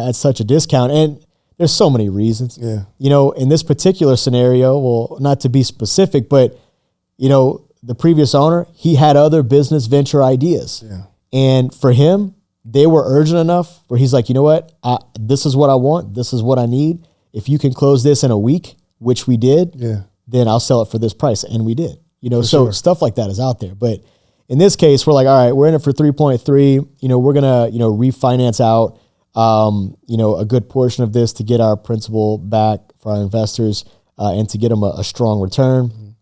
S2: at such a discount? And there's so many reasons.
S1: Yeah.
S2: In this particular scenario, well, not to be specific, but the previous owner, he had other business venture ideas.
S1: Yeah.
S2: And for him, they were urgent enough where he's like, you know what? This is what I want. This is what I need. If you can close this in a week, which we did, then I'll sell it for this price. And we did. Stuff like that is out there. But in this case, we're like, all right, we're in it for 3.3. We're gonna, refinance out, a good portion of this to get our principal back for our investors, and to get them a strong return.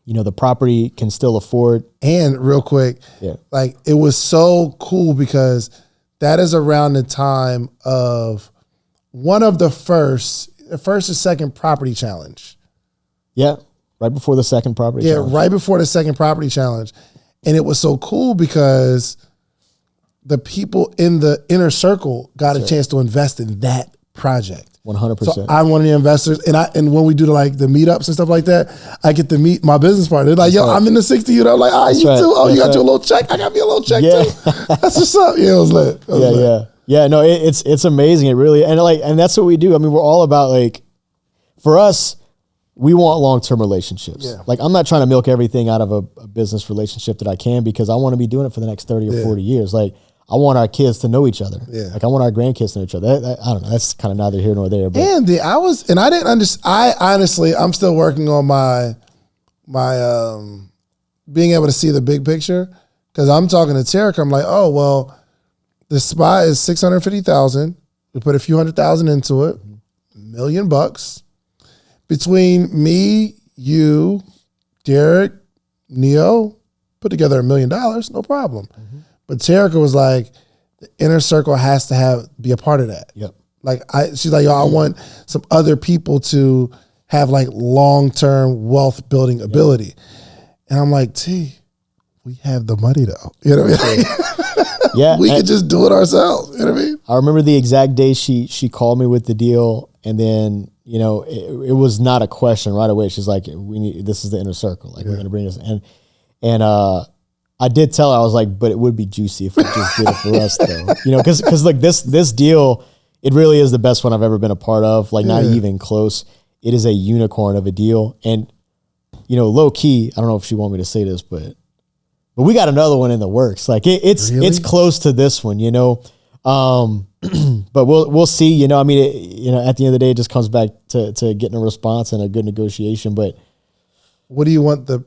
S2: The property can still afford. And
S1: real quick, like it was so cool because that is around the time of one of the first or second property challenge.
S2: Yeah. Right before the second property challenge.
S1: Right before the second property challenge. And it was so cool because the people in the inner circle got a chance to invest in that project.
S2: 100%.
S1: So I'm one of the investors, and when we do the meetups and stuff like that, I get to meet my business partner. They're like, yo, I'm in the 60 unit. I'm like, you too? Oh, you got your little check? I got me a little check too. That's what's up. Yeah, it was lit.
S2: Yeah, no, it's amazing. It really, and that's what we do. I mean, we're all about for us, we want long-term relationships. Yeah. Like, I'm not trying to milk everything out of a business relationship that I can, because I want to be doing it for the next 30 or 40 years. Like, I want our kids to know each other. Yeah. Like, I want our grandkids to know each other. I don't know. That's kind of neither here nor there. But.
S1: And I didn't understand. Honestly, I'm still working on my being able to see the big picture, because I'm talking to Derik. I'm like, oh, well, the spot is $650,000. We put a few $100,000 into it, $1 million. Between me, you, Derik, Neo, put together $1 million, no problem. Mm-hmm. But Terica was like, the inner circle has to be a part of that.
S2: Yep.
S1: She's like, yo, I want some other people to have long-term wealth building ability. And I'm like, we have the money though. You know what I mean?
S2: Yeah.
S1: We could just do it ourselves. You know what I mean?
S2: I remember the exact day she called me with the deal, and then, it was not a question right away. She's like, this is the inner circle. We're going to bring this. And I did tell her, I was like, but it would be juicy if we just did it for us though. Because this deal, it really is the best one I've ever been a part of. Not even close. It is a unicorn of a deal. And, low key, I don't know if she want me to say this, but we got another one in the works. It's close to this one, but we'll see. At the end of the day, it just comes back to getting a response and a good negotiation. But
S1: what do you want the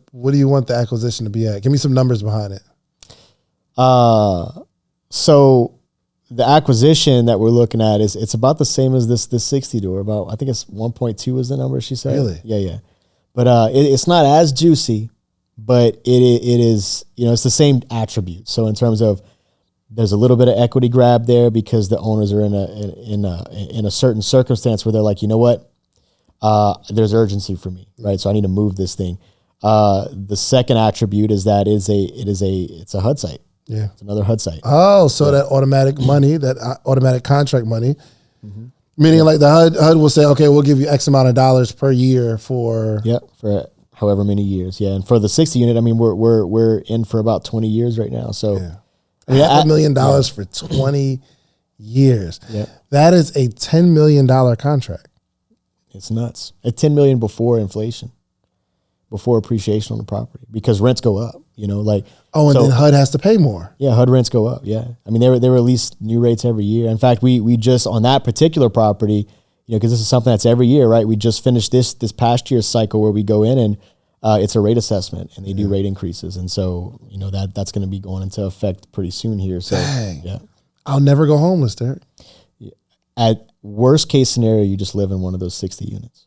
S1: acquisition to be at? Give me some numbers behind it.
S2: So the acquisition that we're looking at it's about the same as this 60 door. About, I think it's 1.2 is the number she said.
S1: Really?
S2: Yeah. But it's not as juicy, but it is, it's the same attribute. So in terms of, there's a little bit of equity grab there because the owners are in a certain circumstance where they're like, you know what, there's urgency for me, right? So I need to move this thing. The second attribute is that it's a HUD site.
S1: Yeah,
S2: it's another HUD site.
S1: Oh, so that automatic money, that automatic contract money, meaning the HUD will say, okay, we'll give you X amount of dollars per year for
S2: for however many years. Yeah, and for the 60 unit, I mean, we're in for about 20 years right now. So.
S1: Yeah. $500,000 for 20 years. Yeah. That is a $10 million contract.
S2: It's nuts. At $10 million before inflation, before appreciation on the property, because rents go up,
S1: then HUD has to pay more.
S2: Yeah, HUD rents go up. Yeah. I mean, they release new rates every year. In fact, we just, on that particular property, because this is something that's every year, right? We just finished this past year's cycle where we go in and it's a rate assessment, and they do rate increases. And so, that's going to be going into effect pretty soon here. So,
S1: yeah. I'll never go homeless, Derik.
S2: At worst case scenario, you just live in one of those 60 units.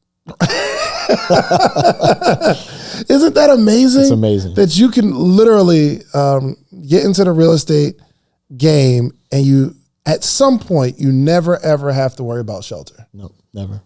S1: Isn't that amazing?
S2: It's amazing.
S1: That you can literally get into the real estate game, and at some point, you never, ever have to worry about shelter.
S2: No, never.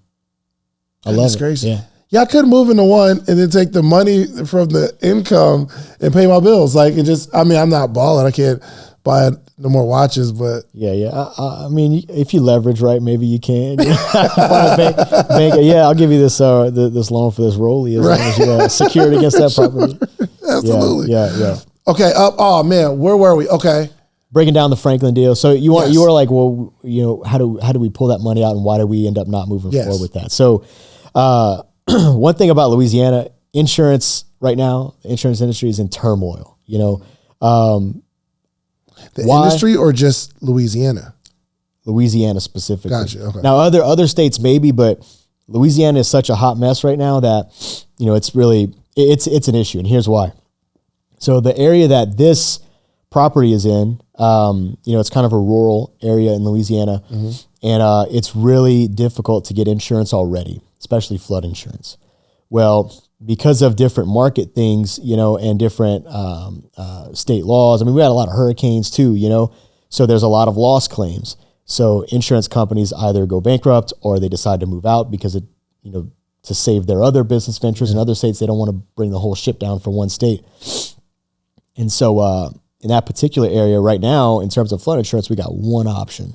S1: That's crazy.
S2: Yeah.
S1: Yeah, I could move into one and then take the money from the income and pay my bills. Like, it just, I mean, I'm not balling. I can't buy no more watches, but.
S2: Yeah. I mean, if you leverage right, maybe you can. Find a bank, yeah, I'll give you this this loan for this Rollie as long as you're secured against that property.
S1: Absolutely.
S2: Yeah.
S1: Okay. Oh man, where were we? Okay.
S2: Breaking down the Franklin deal. So you were like, well, how do we pull that money out, and why do we end up not moving forward with that? So, one thing about Louisiana insurance right now, the insurance industry is in turmoil.
S1: The industry or just Louisiana?
S2: Louisiana specifically.
S1: Gotcha. Okay.
S2: Now other states maybe, but Louisiana is such a hot mess right now that it's really it's an issue, and here's why. So the area that this property is in, it's kind of a rural area in Louisiana, and it's really difficult to get insurance already, especially flood insurance. Well, because of different market things, and different state laws. I mean, we had a lot of hurricanes too, so there's a lot of loss claims. So insurance companies either go bankrupt or they decide to move out because it, to save their other business ventures in other states. They don't want to bring the whole ship down for one state. And so in that particular area right now, in terms of flood insurance, we got one option.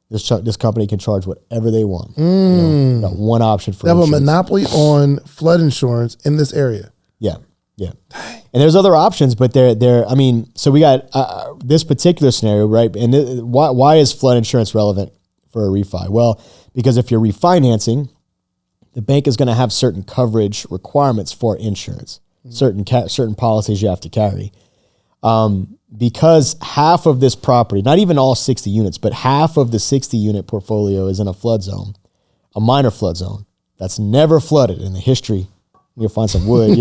S2: This company can charge whatever they want. We got one option for insurance.
S1: They have a monopoly on flood insurance in this area.
S2: Yeah. And there's other options, but they're. I mean, so we got this particular scenario, right? And why is flood insurance relevant for a refi? Well, because if you're refinancing, the bank is going to have certain coverage requirements for insurance, certain policies you have to carry. Because half of this property, not even all 60 units, but half of the 60 unit portfolio is in a flood zone, a minor flood zone that's never flooded in the history. You'll find some wood,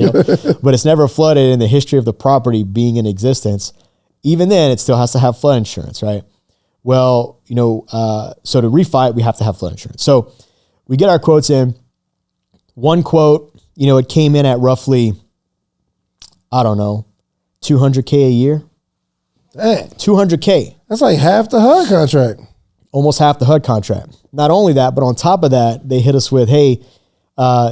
S2: but it's never flooded in the history of the property being in existence. Even then, it still has to have flood insurance, right? Well, so to refi it, we have to have flood insurance. So we get our quotes in. One quote, it came in at roughly, I don't know, $200K a year.
S1: Dang.
S2: $200K.
S1: That's like half the HUD contract.
S2: Almost half the HUD contract. Not only that, but on top of that, they hit us with, hey,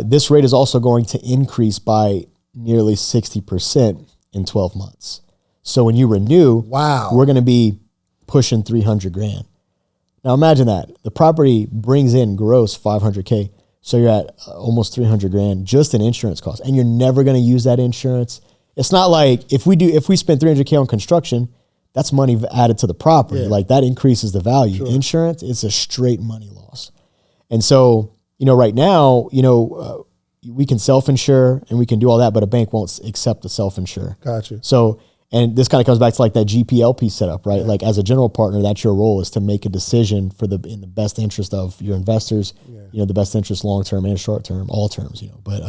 S2: this rate is also going to increase by nearly 60% in 12 months. So when you renew, we're going to be pushing $300,000. Now imagine that. The property brings in gross $500K. So you're at almost $300,000 just in insurance costs. And you're never going to use that insurance. It's not like if we spend $300K on construction, that's money added to the property. Yeah. Like that increases the value. Sure. Insurance, it's a straight money loss. And so, right now, we can self-insure and we can do all that, but a bank won't accept the self-insure.
S1: Gotcha.
S2: So, and this kind of comes back to like that GPLP setup, right? Yeah. Like as a general partner, that's your role, is to make a decision in the best interest of your investors, the best interest long-term and short-term, all terms, But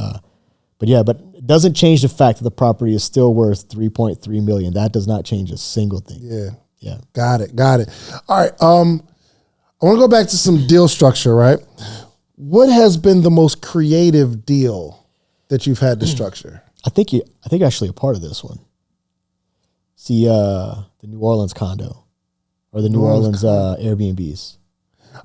S2: it doesn't change the fact that the property is still worth $3.3 million. That does not change a single thing.
S1: Yeah. Got it. All right. I want to go back to some deal structure, right? What has been the most creative deal that you've had to structure? I think
S2: actually a part of this one. See, the New Orleans condo or the New Orleans Airbnbs.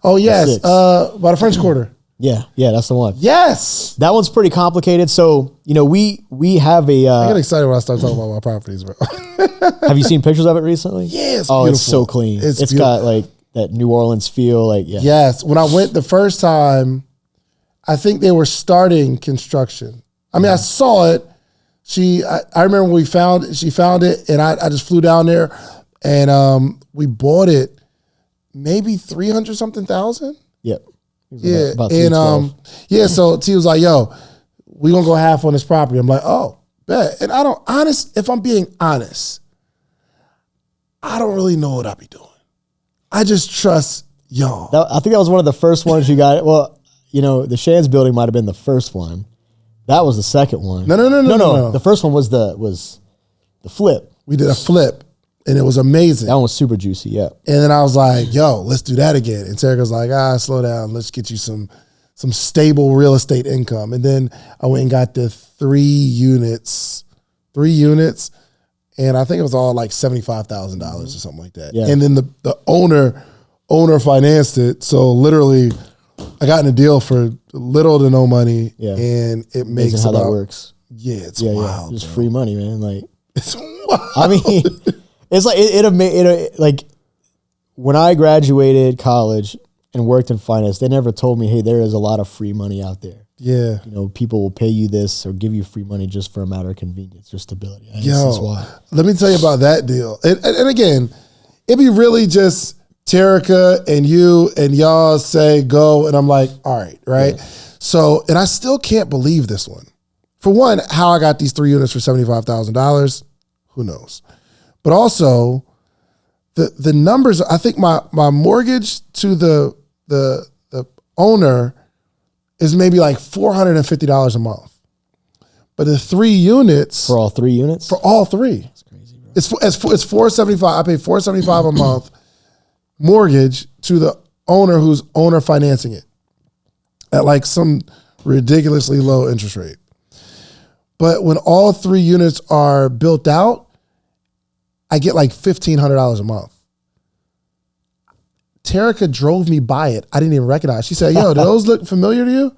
S1: Oh yes, by the French Quarter.
S2: Yeah, that's the one.
S1: Yes,
S2: that one's pretty complicated. So we have a.
S1: I get excited when I start talking about my properties, bro.
S2: Have you seen pictures of it recently?
S1: Yeah,
S2: beautiful. It's so clean. It's got like that New Orleans feel. Like
S1: Yes, when I went the first time, I think they were starting construction. I mean, I saw it. I remember when she found it, and I just flew down there, and we bought it, maybe 300 something thousand.
S2: Yep.
S1: Yeah, and so T was like, "Yo, we gonna go half on this property." I'm like, "Oh, bet." And if I'm being honest, I don't really know what I be doing. I just trust y'all.
S2: I think that was one of the first ones you got. Well, the Shands building might have been the first one. That was the second one. No. The first one was the flip.
S1: We did a flip, and it was amazing.
S2: That one was super juicy, yeah.
S1: And then I was like, yo, let's do that again. And Terica's like, slow down. Let's get you some stable real estate income. And then I went and got the 3 units, and I think it was all like $75,000 or something like that. Yeah. And then the owner financed it. So literally I got in a deal for little to no money,
S2: Yeah.
S1: and it makes
S2: Amazing how that works.
S1: Yeah, it's wild.
S2: Just free money, man. Like,
S1: it's wild.
S2: I mean, it's like it like when I graduated college and worked in finance, they never told me, hey, there is a lot of free money out there.
S1: Yeah.
S2: You know, people will pay you this or give you free money just for a matter of convenience or stability.
S1: Let me tell you about that deal. And again, it'd be really just Terica and you and y'all say go, and I'm like, all right. Yeah. So, and I still can't believe this one. For one, how I got these 3 units for $75,000, who knows? But also, the numbers. I think my mortgage to the owner is maybe like $450 a month. But the 3 units
S2: for all 3 units?
S1: For all 3. That's crazy, bro. It's $475. I pay $475 a month mortgage to the owner who's owner financing it at like some ridiculously low interest rate. But when all 3 units are built out, I get like $1,500 a month. Terica drove me by it. I didn't even recognize. She said, yo, do those look familiar to you?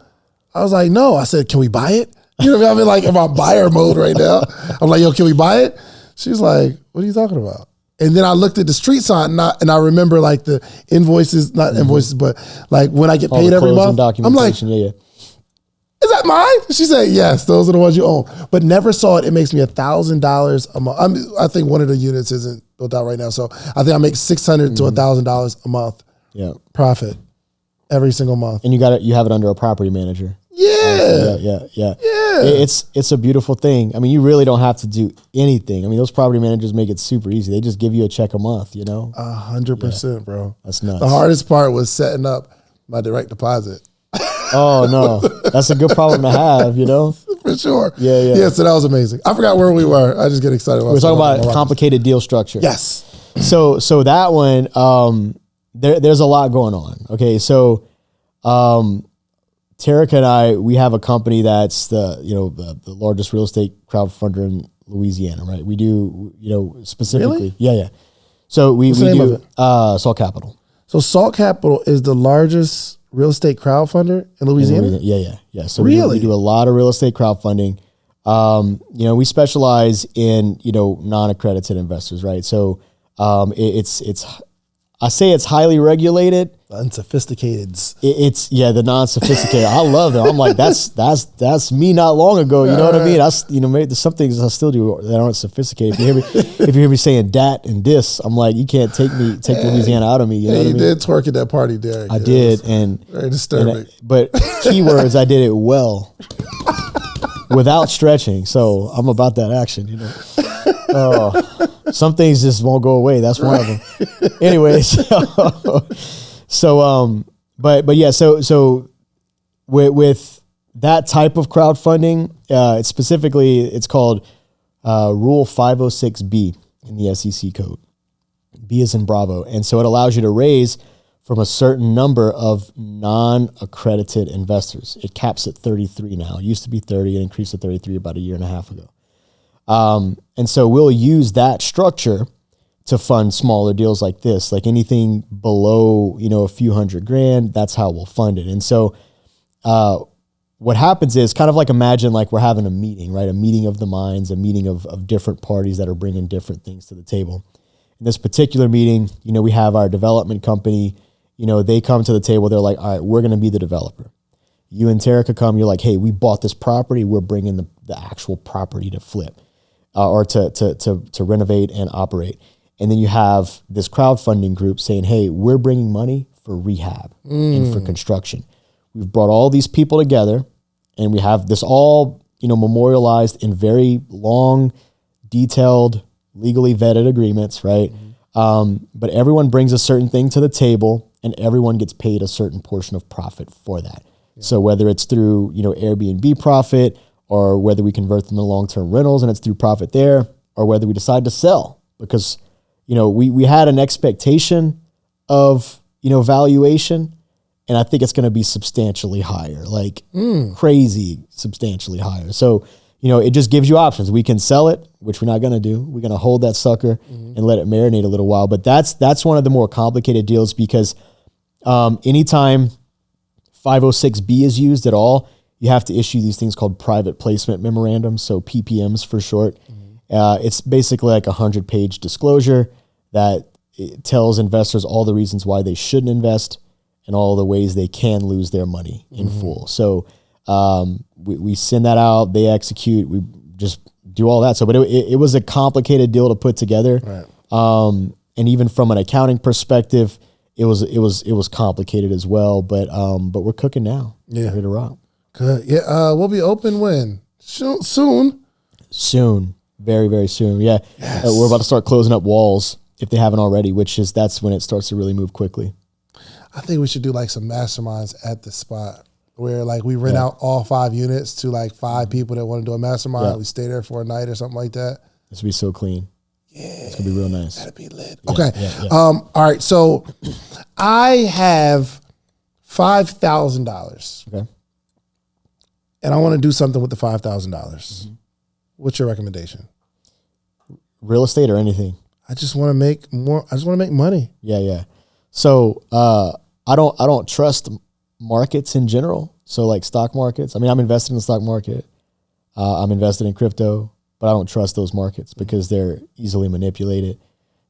S1: I was like, no. I said, can we buy it? You know what I mean? I'm in like in my buyer mode right now. I'm like, yo, can we buy it? She's like, what are you talking about? And then I looked at the street sign and I remember like the invoices, not invoices, but like when I get paid every month, I'm like, is that mine? She said, yes, those are the ones you own. But never saw it. It makes me $1,000 a month. I think one of the units isn't built out right now. So I think I make $600 to $1,000 a month profit every single month.
S2: And you have it under a property manager.
S1: Yeah.
S2: It's a beautiful thing. I mean, you really don't have to do anything. I mean, those property managers make it super easy. They just give you a check a month, you know?
S1: 100%, bro.
S2: That's nuts.
S1: The hardest part was setting up my direct deposit.
S2: Oh, no. That's a good problem to have, you know?
S1: For sure.
S2: Yeah,
S1: so that was amazing. I forgot where we were. I just get excited.
S2: We're talking about complicated deal structure.
S1: Yes.
S2: So that one, there's a lot going on. Okay, so Terica and I, we have a company that's the largest real estate crowdfunder in Louisiana, right? We do, specifically.
S1: Really?
S2: Yeah. So we do Salt Capital.
S1: So Salt Capital is the largest real estate crowdfunder in Louisiana?
S2: Yeah. So
S1: really?
S2: we do a lot of real estate crowdfunding. We specialize in, non-accredited investors, right? So I say it's highly regulated.
S1: Unsophisticated.
S2: It's the non-sophisticated. I love them. I'm like, that's me not long ago. You know what I mean? Maybe there's some things I still do that aren't sophisticated. If you hear me saying dat and dis, I'm like, you can't take Louisiana out of me. You know what I mean?
S1: Did twerk at that party, Derik.
S2: I did, and
S1: very disturbing.
S2: But keywords, I did it well, without stretching. So I'm about that action, some things just won't go away. That's one of them. Anyways, so with that type of crowdfunding, it's called Rule 506B in the SEC code. B is in Bravo. And so it allows you to raise from a certain number of non-accredited investors. It caps at 33 now. It used to be 30. It increased to 33 about a year and a half ago. And so we'll use that structure to fund smaller deals like this, like anything below, a few $100,000, that's how we'll fund it. And so, what happens is kind of like, imagine like we're having a meeting, right? A meeting of the minds, a meeting of different parties that are bringing different things to the table. In this particular meeting, we have our development company, they come to the table. They're like, all right, we're going to be the developer. You and Terica come, you're like, hey, we bought this property. We're bringing the actual property to flip or to renovate and operate. And then you have this crowdfunding group saying, hey, we're bringing money for rehab and for construction. We've brought all these people together and we have this all, memorialized in very long, detailed, legally vetted agreements, right? But everyone brings a certain thing to the table and everyone gets paid a certain portion of profit for that. Yeah. So whether it's through, Airbnb profit or whether we convert them to long-term rentals and it's through profit there, or whether we decide to sell because we had an expectation of, valuation, and I think it's going to be substantially higher, like crazy substantially higher. So, it just gives you options. We can sell it, which we're not going to do. We're going to hold that sucker and let it marinate a little while. But that's one of the more complicated deals because anytime 506B is used at all, you have to issue these things called private placement memorandums, so PPMs for short. It's basically like a 100-page disclosure that it tells investors all the reasons why they shouldn't invest and all the ways they can lose their money in full. So we send that out, they execute, we just do all that. So, but it was a complicated deal to put together. Right. And even from an accounting perspective, it was complicated as well. But we're cooking now. Yeah. We're here to rock.
S1: Good. Yeah. We'll be open when? Soon.
S2: Very, very soon. Yeah. Yes. We're about to start closing up walls if they haven't already, that's when it starts to really move quickly.
S1: I think we should do like some masterminds at the spot where like we rent out all 5 units to like 5 people that want to do a mastermind. Yeah. We stay there for a night or something like that.
S2: This would be so clean.
S1: Yeah.
S2: It's going to be real nice.
S1: That'd be lit. Yeah, okay. Yeah. All right. So I have $5,000.
S2: Okay.
S1: And I want to do something with the $5,000. What's your recommendation?
S2: Real estate or anything?
S1: I just want to make more. I just want to make money.
S2: Yeah. So I don't trust markets in general. So like stock markets. I mean, I'm invested in the stock market. I'm invested in crypto, but I don't trust those markets because they're easily manipulated.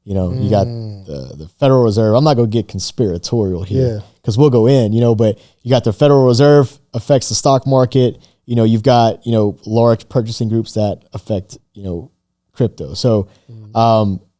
S2: You know, you got the Federal Reserve. I'm not going to get conspiratorial here because we'll go in, but you got the Federal Reserve affects the stock market. You've got, large purchasing groups that affect, crypto. So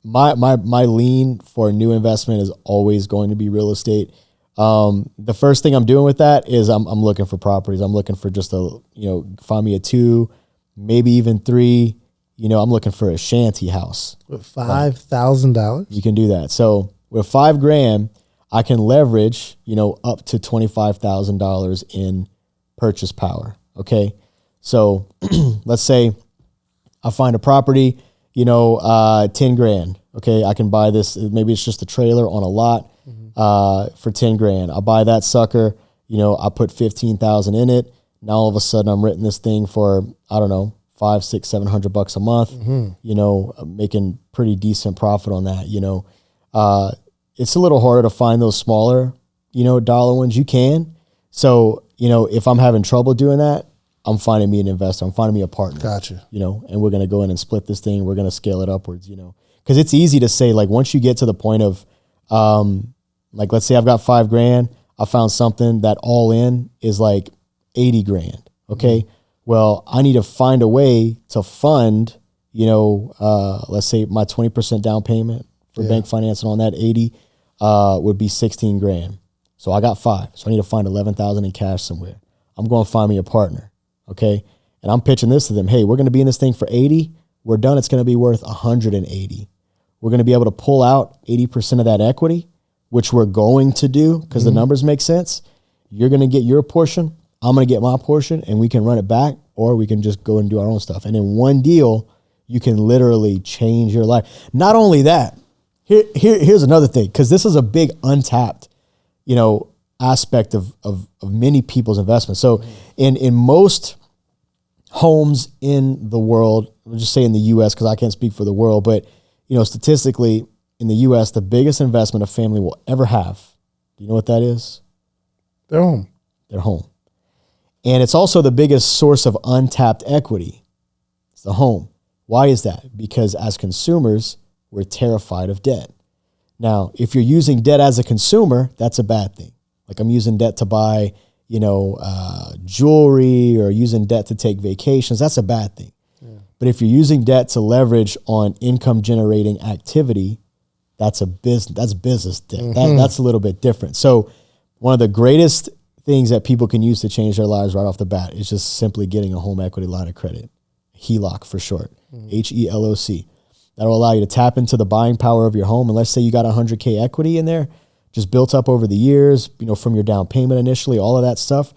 S2: my lean for a new investment is always going to be real estate. The first thing I'm doing with that is I'm looking for properties. I'm looking for just find me a 2, maybe even 3. I'm looking for a shanty house.
S1: With $5,000?
S2: You can do that. So with $5,000, I can leverage, up to $25,000 in purchase power. Okay. So let's say I find a property, $10,000. Okay. I can buy this. Maybe it's just a trailer on a lot, for $10,000. I buy that sucker, I put $15,000 in it. Now all of a sudden I'm renting this thing for, I don't know, $500, $600, $700 a month, making pretty decent profit on that. It's a little harder to find those smaller, dollar ones. You can. So, if I'm having trouble doing that, I'm finding me an investor. I'm finding me a partner.
S1: Gotcha.
S2: And we're going to go in and split this thing. We're going to scale it upwards, because it's easy to say, like, once you get to the point of, like, let's say I've got $5,000, I found something that all in is like $80,000. Okay. Well, I need to find a way to fund, let's say my 20% down payment for bank financing on that 80, would be $16,000. So I got 5. So I need to find 11,000 in cash somewhere. I'm going to find me a partner. Okay. And I'm pitching this to them. Hey, we're going to be in this thing for 80. We're done. It's going to be worth 180. We're going to be able to pull out 80% of that equity, which we're going to do because the numbers make sense. You're going to get your portion. I'm going to get my portion and we can run it back, or we can just go and do our own stuff. And in one deal, you can literally change your life. Not only that, here's another thing, because this is a big untapped, aspect of many people's investments. So in most homes in the world, we'll just say in the U.S. because I can't speak for the world, but statistically in the U.S., the biggest investment a family will ever have, do you know what that is?
S1: Their home.
S2: Their home. And it's also the biggest source of untapped equity. It's the home. Why is that? Because as consumers, we're terrified of debt. Now, if you're using debt as a consumer, that's a bad thing. Like I'm using debt to buy, jewelry, or using debt to take vacations. That's a bad thing. Yeah. But if you're using debt to leverage on income generating activity, that's business debt. That's a little bit different. So one of the greatest things that people can use to change their lives right off the bat is just simply getting a home equity line of credit, HELOC for short, HELOC. That'll allow you to tap into the buying power of your home. And let's say you got $100K equity in there, just built up over the years, from your down payment initially, all of that stuff,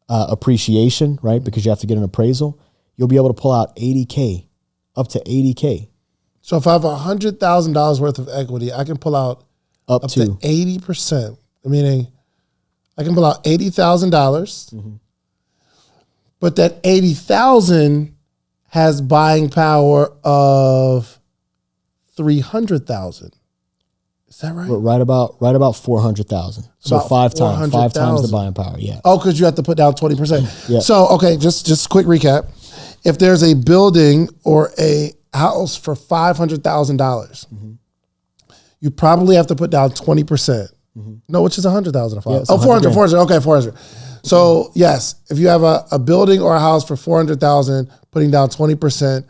S2: appreciation, right? Because you have to get an appraisal. You'll be able to pull out $80K, up to $80K.
S1: So if I have $100,000 worth of equity, I can pull out up to 80%, meaning I can pull out $80,000, but that $80,000 has buying power of $300,000. Is that right?
S2: Right about 400,000. So
S1: About
S2: five times the
S1: 400,000.
S2: buying power. Yeah.
S1: Oh, because you have to put down 20%.
S2: Yeah.
S1: So, okay, just a quick recap. If there's a building or a house for $500,000, you probably have to put down 20%. No, which is 100,000.
S2: Yeah,
S1: Oh, 400. Okay, 400. So yes, if you have a building or a house for 400,000, putting down 20%,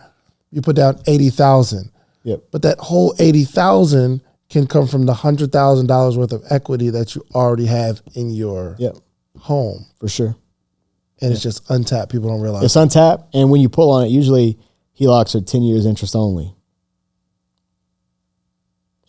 S1: you put down 80,000.
S2: Yep.
S1: But that whole 80,000 can come from the $100,000 worth of equity that you already have in your home.
S2: For sure.
S1: And it's just untapped. People don't realize
S2: it's untapped. And when you pull on it, usually HELOCs are 10 years interest only.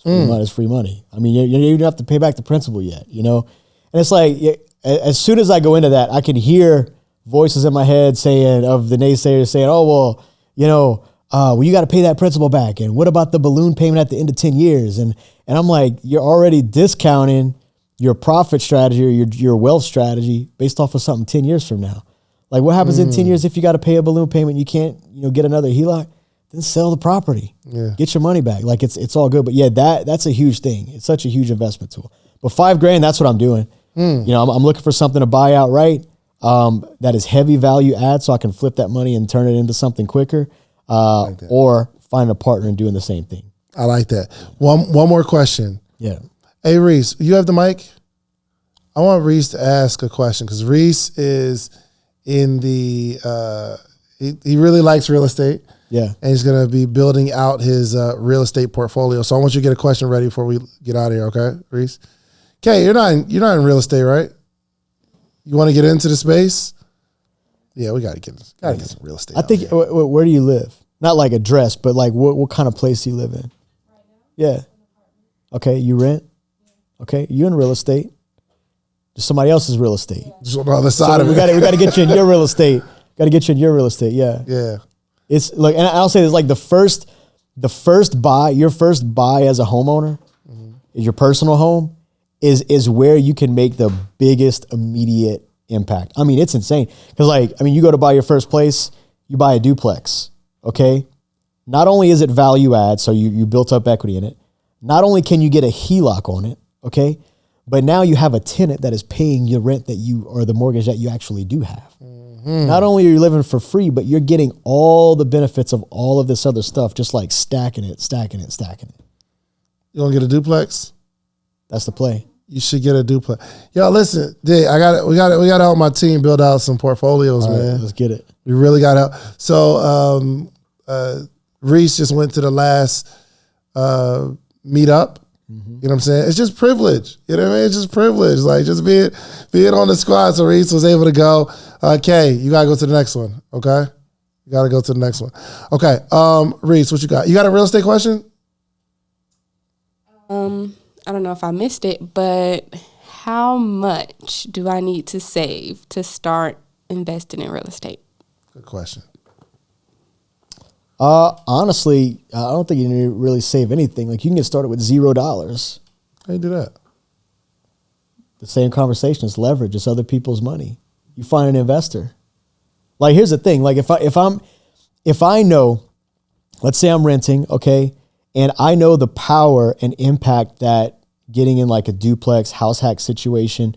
S2: It's free money. I mean, you don't have to pay back the principal yet, you know? And it's like, as soon as I go into that, I can hear voices in my head of the naysayers saying, oh, well, you know, well, you got to pay that principal back. And what about the balloon payment at the end of 10 years? And I'm like, you're already discounting your profit strategy or your wealth strategy based off of something 10 years from now. Like what happens in 10 years if you got to pay a balloon payment, you can't, get another HELOC? Then sell the property. Yeah. Get your money back. Like it's all good. But yeah, that's a huge thing. It's such a huge investment tool. But $5,000, that's what I'm doing. I'm looking for something to buy outright that is heavy value add so I can flip that money and turn it into something quicker or find a partner and doing the same thing.
S1: I like that. One more question.
S2: Yeah.
S1: Hey, Reese, you have the mic? I want Reese to ask a question because Reese is in the, he really likes real estate.
S2: Yeah.
S1: And he's going to be building out his real estate portfolio. So I want you to get a question ready before we get out of here, okay, Reese? Okay, you're not in real estate, right? You want to get into the space? Yeah, we got to get some real estate.
S2: I think, where do you live? Not like address, but like what kind of place do you live in? Right now? Yeah. Okay, you rent? Okay, you in real estate. Just somebody else's real estate.
S1: Just on the other side of it.
S2: We got to get you in your real estate. Got to get you in your real estate, yeah.
S1: Yeah.
S2: It's like, and I'll say this, like the first buy, your first buy as a homeowner, is your personal home, is where you can make the biggest immediate impact. I mean, it's insane. Because you go to buy your first place, you buy a duplex, okay? Not only is it value add, so you built up equity in it, not only can you get a HELOC on it, okay? But now you have a tenant that is paying your rent or the mortgage that you actually do have. Not only are you living for free, but you're getting all the benefits of all of this other stuff, just like stacking it.
S1: You want to get a duplex?
S2: That's the play.
S1: You should get a duplex. Yo, listen, we got to help my team build out some portfolios,
S2: all
S1: man.
S2: Right, let's get it.
S1: We really got to help. So Reese just went to the last meetup. You know what I'm saying? It's just privilege. You know what I mean? It's just privilege. Like just being on the squad. So Reese was able to go. Okay, you gotta go to the next one. Okay, you gotta go to the next one. Okay, Reese, what you got? You got a real estate question?
S3: I don't know if I missed it, but how much do I need to save to start investing in real estate?
S1: Good question.
S2: Honestly, I don't think you need to really save anything. Like you can get started with $0.
S1: How you do that?
S2: The same conversation. It's leverage. It's other people's money. You find an investor. Like here's the thing. Like if I know, let's say I'm renting, okay, and I know the power and impact that getting in like a duplex house hack situation,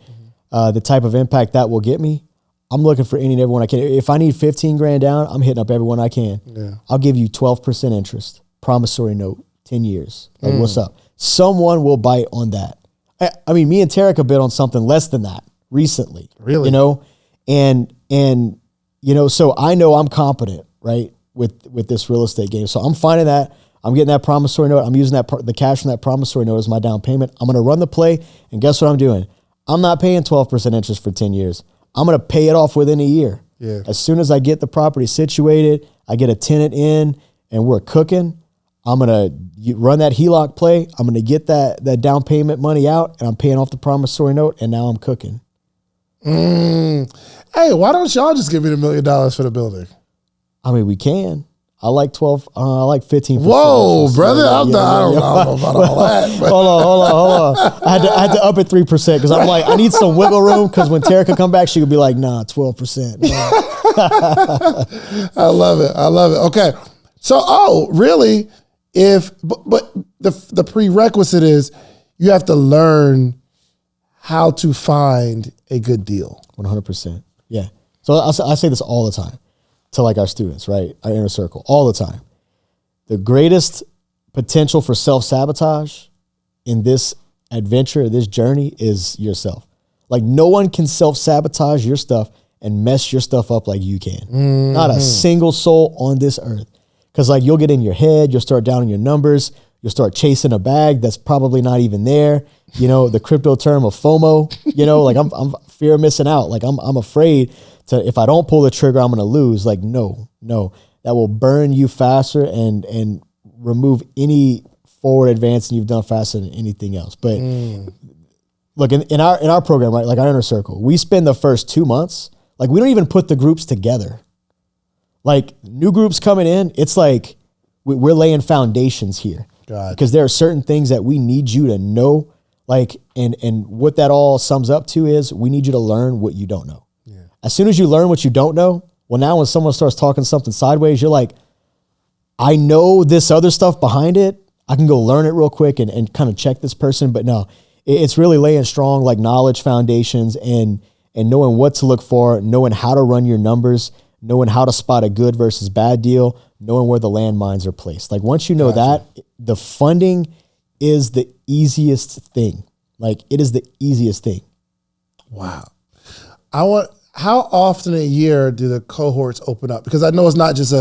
S2: the type of impact that will get me, I'm looking for any and everyone I can. If I need $15,000 down, I'm hitting up everyone I can. Yeah. I'll give you 12% interest, promissory note, 10 years. Like, what's up? Someone will bite on that. I mean, me and Derik have bid on something less than that recently.
S1: Really?
S2: And so I know I'm competent, right, with this real estate game. So I'm finding that. I'm getting that promissory note. I'm using the cash from that promissory note as my down payment. I'm going to run the play, and guess what I'm doing? I'm not paying 12% interest for 10 years. I'm going to pay it off within a year.
S1: Yeah.
S2: As soon as I get the property situated, I get a tenant in, and we're cooking, I'm going to run that HELOC play. I'm going to get that down payment money out, and I'm paying off the promissory note, and now I'm cooking.
S1: Hey, why don't y'all just give me $1 million for the building?
S2: I mean, we can. I like 15%.
S1: Whoa, brother! I don't know about all that.
S2: Hold on. I had to up it 3% because I'm like, I need some wiggle room because when Derik could come back, she could be like, nah, 12%.
S1: I love it. Okay, so really, but the prerequisite is you have to learn how to find a good deal.
S2: 100%. Yeah. So I say this all the time to like our students, right? Our inner circle, all the time. The greatest potential for self-sabotage in this adventure, this journey, is yourself. Like, no one can self-sabotage your stuff and mess your stuff up like you can. Not a single soul on this earth. Because like, you'll get in your head, you'll start down your numbers, you'll start chasing a bag that's probably not even there. You know, the crypto term of FOMO, you know, like I'm fear of missing out. Like I'm afraid to, if I don't pull the trigger, I'm going to lose. Like, no, that will burn you faster and remove any forward advancing you've done faster than anything else. But look, in our program, right, like our inner circle, we spend the first 2 months, like we don't even put the groups together. Like new groups coming in, it's like we're laying foundations here. Because there are certain things that we need you to know. Like, and what that all sums up to is we need you to learn what you don't know. Yeah. As soon as you learn what you don't know, well, now when someone starts talking something sideways, you're like, I know this other stuff behind it. I can go learn it real quick and kind of check this person. But no, it's really laying strong like knowledge foundations and knowing what to look for, knowing how to run your numbers, knowing how to spot a good versus bad deal, knowing where the landmines are placed. Like once you know that, the funding is the easiest thing. Like it is the easiest thing.
S1: Wow. How often a year do the cohorts open up? Because I know it's not just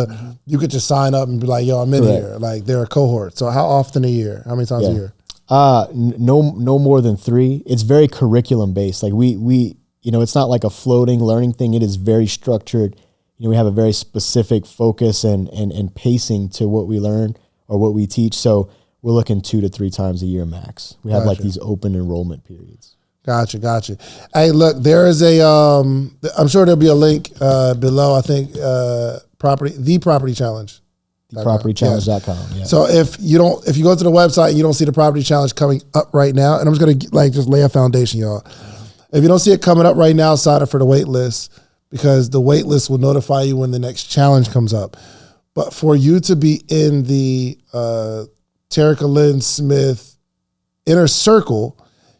S1: you could just sign up and be like, yo, I'm in here. Like there are cohorts. So how often a year? How many times a year?
S2: No more than 3. It's very curriculum based. Like we, it's not like a floating learning thing. It is very structured. We have a very specific focus and pacing to what we learn or what we teach. So we're looking 2 to 3 times a year max. We have like these open enrollment periods. Gotcha.
S1: Hey, look, there is I'm sure there'll be a link below, I think, the Property Challenge.
S2: Propertychallenge.com. Yeah.
S1: So if you go to the website and you don't see the Property Challenge coming up right now, and I'm just going to just lay a foundation, y'all. If you don't see it coming up right now, sign up for the wait list because the wait list will notify you when the next challenge comes up. But for you to be in the Terica Lynn Smith inner circle,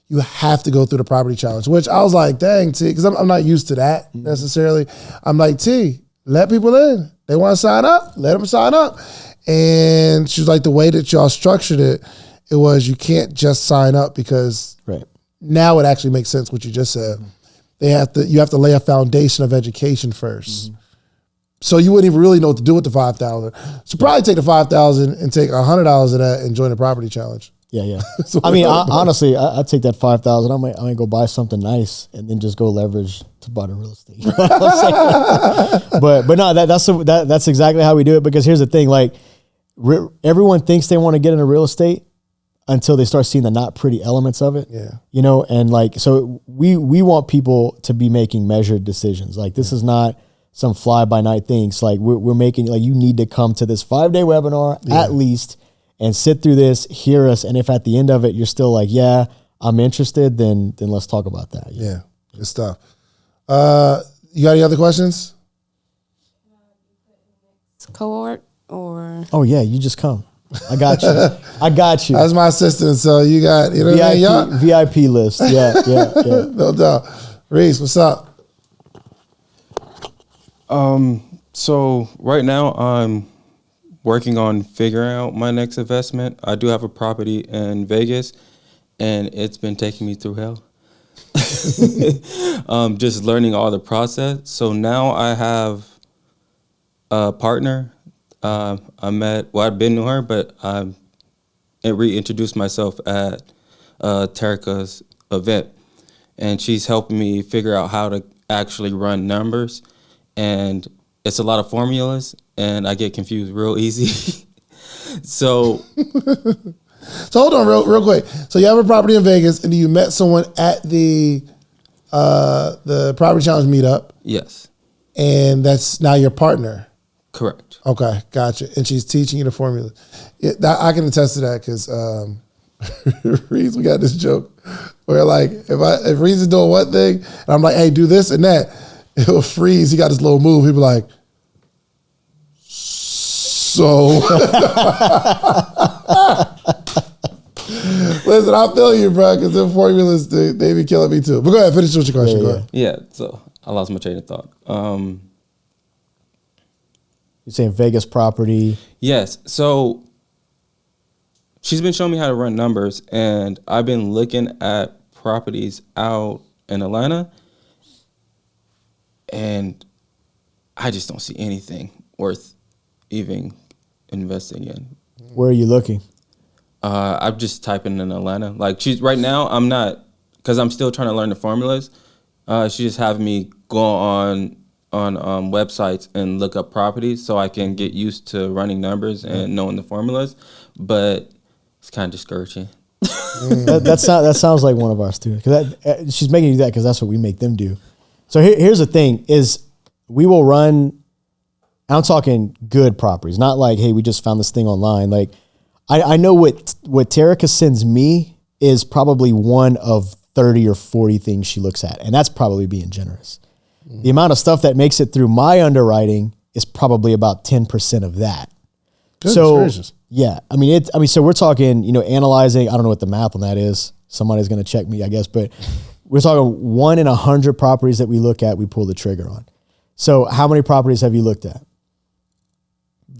S1: you have to go through the Property Challenge, which I was like, dang, T, because I'm not used to that necessarily. I'm like, T, let people in. They want to sign up, let them sign up. And she was like, the way that y'all structured it was you can't just sign up because now it actually makes sense what you just said. You have to lay a foundation of education first. So you wouldn't even really know what to do with the $5,000. So probably take the $5,000 and take $100 of that and join the Property Challenge.
S2: Yeah. So I mean, honestly, I'd take that $5,000. I might go buy something nice and then just go leverage to buy the real estate. You know what I'm saying? but no, that's exactly how we do it. Because here's the thing: like everyone thinks they want to get into real estate until they start seeing the not pretty elements of it. Yeah, and like so we want people to be making measured decisions. Like this is not some fly by night things. Like we're making like you need to come to this 5-day webinar at least. And sit through this, hear us, and if at the end of it you're still like, yeah, I'm interested, then let's talk about that.
S1: Yeah, good stuff. You got any other questions?
S3: Cohort or?
S2: Oh yeah, you just come. I got you.
S1: That's my assistant. So you got
S2: VIP list. Yeah.
S1: No doubt. Reese, what's up?
S4: So right now I'm working on figuring out my next investment. I do have a property in Vegas, and it's been taking me through hell. Just learning all the process. So now I have a partner. I've been to her, but I reintroduced myself at Terica's event, and she's helping me figure out how to actually run numbers. And it's a lot of formulas, and I get confused real easy. So
S1: hold on real quick. So you have a property in Vegas, and you met someone at the Property Challenge meetup.
S4: Yes.
S1: And that's now your partner.
S4: Correct.
S1: Okay, gotcha. And she's teaching you the formula. I can attest to that because Reese, we got this joke where like if Reese is doing one thing, and I'm like, hey, do this and that. He'll freeze. He got this little move. He'll be like, so. Listen, Listen, I feel you, bro, because the formulas, they be killing me too. But go ahead, finish with your question. Go ahead.
S4: Yeah, so I lost my train of thought.
S2: You're saying Vegas property.
S4: Yes, so she's been showing me how to run numbers, and I've been looking at properties out in Atlanta, and I just don't see anything worth even investing in.
S2: Where are you looking?
S4: I'm just typing in Atlanta. Like right now, I'm not, because I'm still trying to learn the formulas. She just having me go on websites and look up properties so I can get used to running numbers and knowing the formulas. But it's kind of discouraging.
S2: That sounds like one of our students. Because she's making you do that because that's what we make them do. So here's the thing: is we will run. I'm talking good properties, not like, hey, we just found this thing online. Like, I know what Terica sends me is probably one of 30 or 40 things she looks at, and that's probably being generous. The amount of stuff that makes it through my underwriting is probably about 10% of that.
S1: Goodness gracious.
S2: Yeah, so we're talking, analyzing. I don't know what the math on that is. Somebody's going to check me, I guess, but we're talking 1 in 100 properties that we look at, we pull the trigger on. So how many properties have you looked at?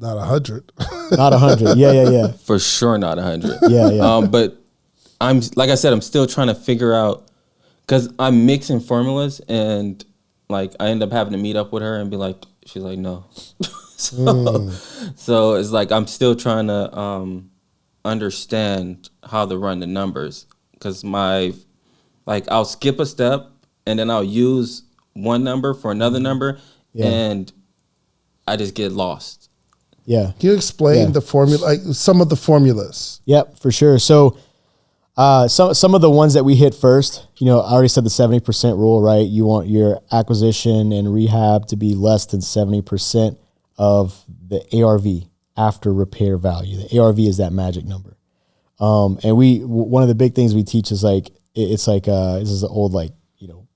S1: Not 100.
S2: Not 100. Yeah.
S4: For sure, not 100.
S2: Yeah.
S4: But like I said, I'm still trying to figure out, because I'm mixing formulas, and like I end up having to meet up with her and be like, she's like, no. So it's like I'm still trying to understand how to run the numbers, because I'll skip a step and then I'll use one number for another number, and I just get lost.
S2: Yeah.
S1: Can you explain the formula, like some of the formulas?
S2: Yep, for sure. So some of the ones that we hit first, I already said the 70% rule, right? You want your acquisition and rehab to be less than 70% of the ARV, after repair value. The ARV is that magic number. And one of the big things we teach is this is an old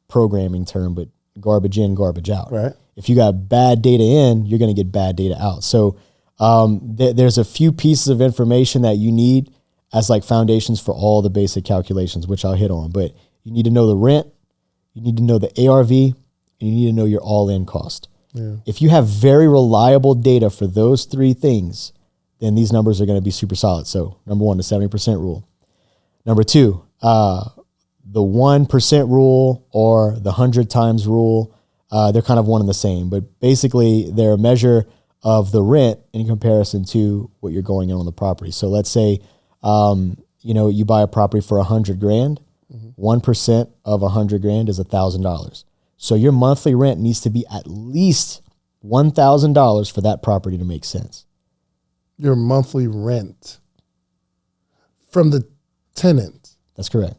S2: programming term, but garbage in, garbage out.
S1: Right.
S2: If you got bad data in, you're going to get bad data out. So there's a few pieces of information that you need as foundations for all the basic calculations, which I'll hit on. But you need to know the rent, you need to know the ARV, and you need to know your all-in cost. Yeah. If you have very reliable data for those three things, then these numbers are going to be super solid. So number one, the 70% rule. Number two, the 1% rule or the 100 times rule, they're kind of one and the same, but basically they're a measure of the rent in comparison to what you're going in on the property. So let's say, you buy a property for $100,000, 1% of $100,000 is $1,000. So your monthly rent needs to be at least $1,000 for that property to make sense.
S1: Your monthly rent from the tenant.
S2: That's correct.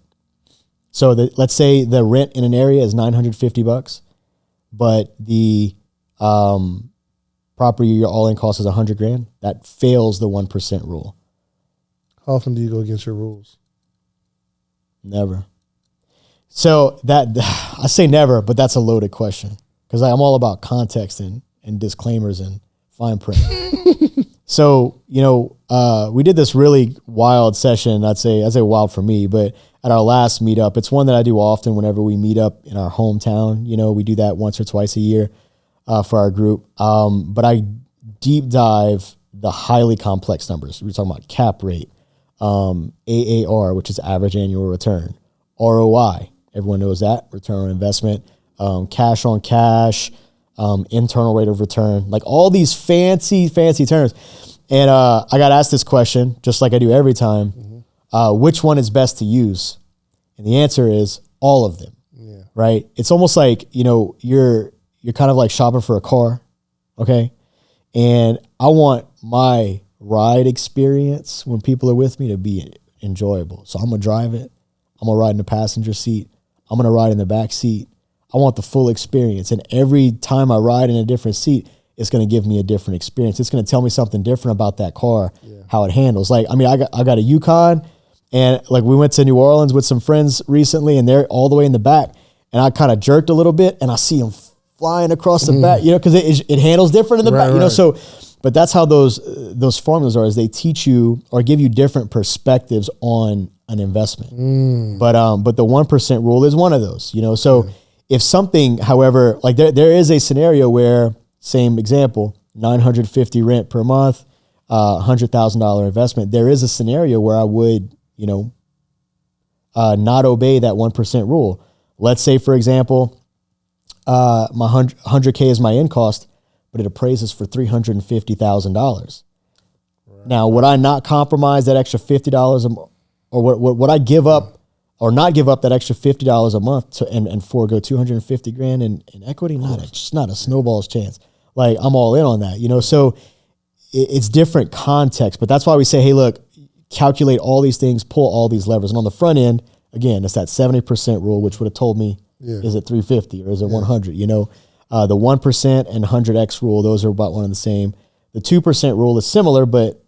S2: So let's say the rent in an area is $950, but the property, your all-in cost is $100,000. That fails the 1% rule.
S1: How often do you go against your rules?
S2: Never. So I say never, but that's a loaded question, because I'm all about context and disclaimers and fine print. So, we did this really wild session. I'd say wild for me, but at our last meetup, it's one that I do often whenever we meet up in our hometown. We do that once or twice a year for our group. But I deep dive the highly complex numbers. We're talking about cap rate, AAR, which is average annual return, ROI. Everyone knows that, return on investment, cash on cash, internal rate of return, like all these fancy terms. And I got asked this question, just like I do every time, which one is best to use? And the answer is all of them, right? It's almost like, you're kind of like shopping for a car, okay? And I want my ride experience when people are with me to be enjoyable. So I'm going to drive it. I'm going to ride in the passenger seat. I'm going to ride in the back seat. I want the full experience. And every time I ride in a different seat, it's going to give me a different experience. It's going to tell me something different about that car, how it handles. I got a Yukon, and we went to New Orleans with some friends recently, and they're all the way in the back, and I kind of jerked a little bit, and I see them flying across the back, because it handles different in the back,
S1: right.
S2: So, but that's how those formulas are, is they teach you or give you different perspectives on an investment. But the 1% rule is one of those, you know. So if something, however, like there is a scenario where, same example, $950 rent per month, $100,000 investment. There is a scenario where I would, you know, not obey that 1% rule. Let's say, for example, my 100K is my end cost, but it appraises for $350,000. Now, would I not compromise that extra $50 or would I give up or not give up that extra $50 a month and forego $250,000 in equity? Just not a snowball's chance. Like, I'm all in on that, you know? So it's different context, but that's why we say, hey, look, calculate all these things, pull all these levers. And on the front end, again, it's that 70% rule, which would have told me, is it 350 or is it 100? You know, the 1% and 100X rule, those are about one and the same. The 2% rule is similar, but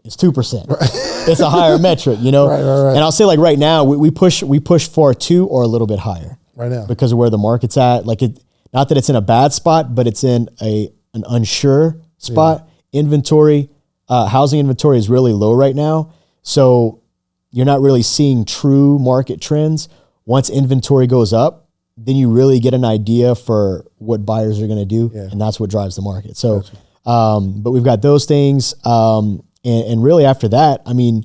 S2: it's 2%. Right. It's a higher metric, you know? Right. And I'll say, like, right now, we push for a 2 or a little bit higher. Right now. Because of where the market's at. Like, not that it's in a bad spot, but it's in an unsure spot. Inventory, housing inventory is really low right now. So you're not really seeing true market trends. Once inventory goes up, then you really get an idea for what buyers are going to do. And that's what drives the market. So, but we've got those things. And really after that, I mean,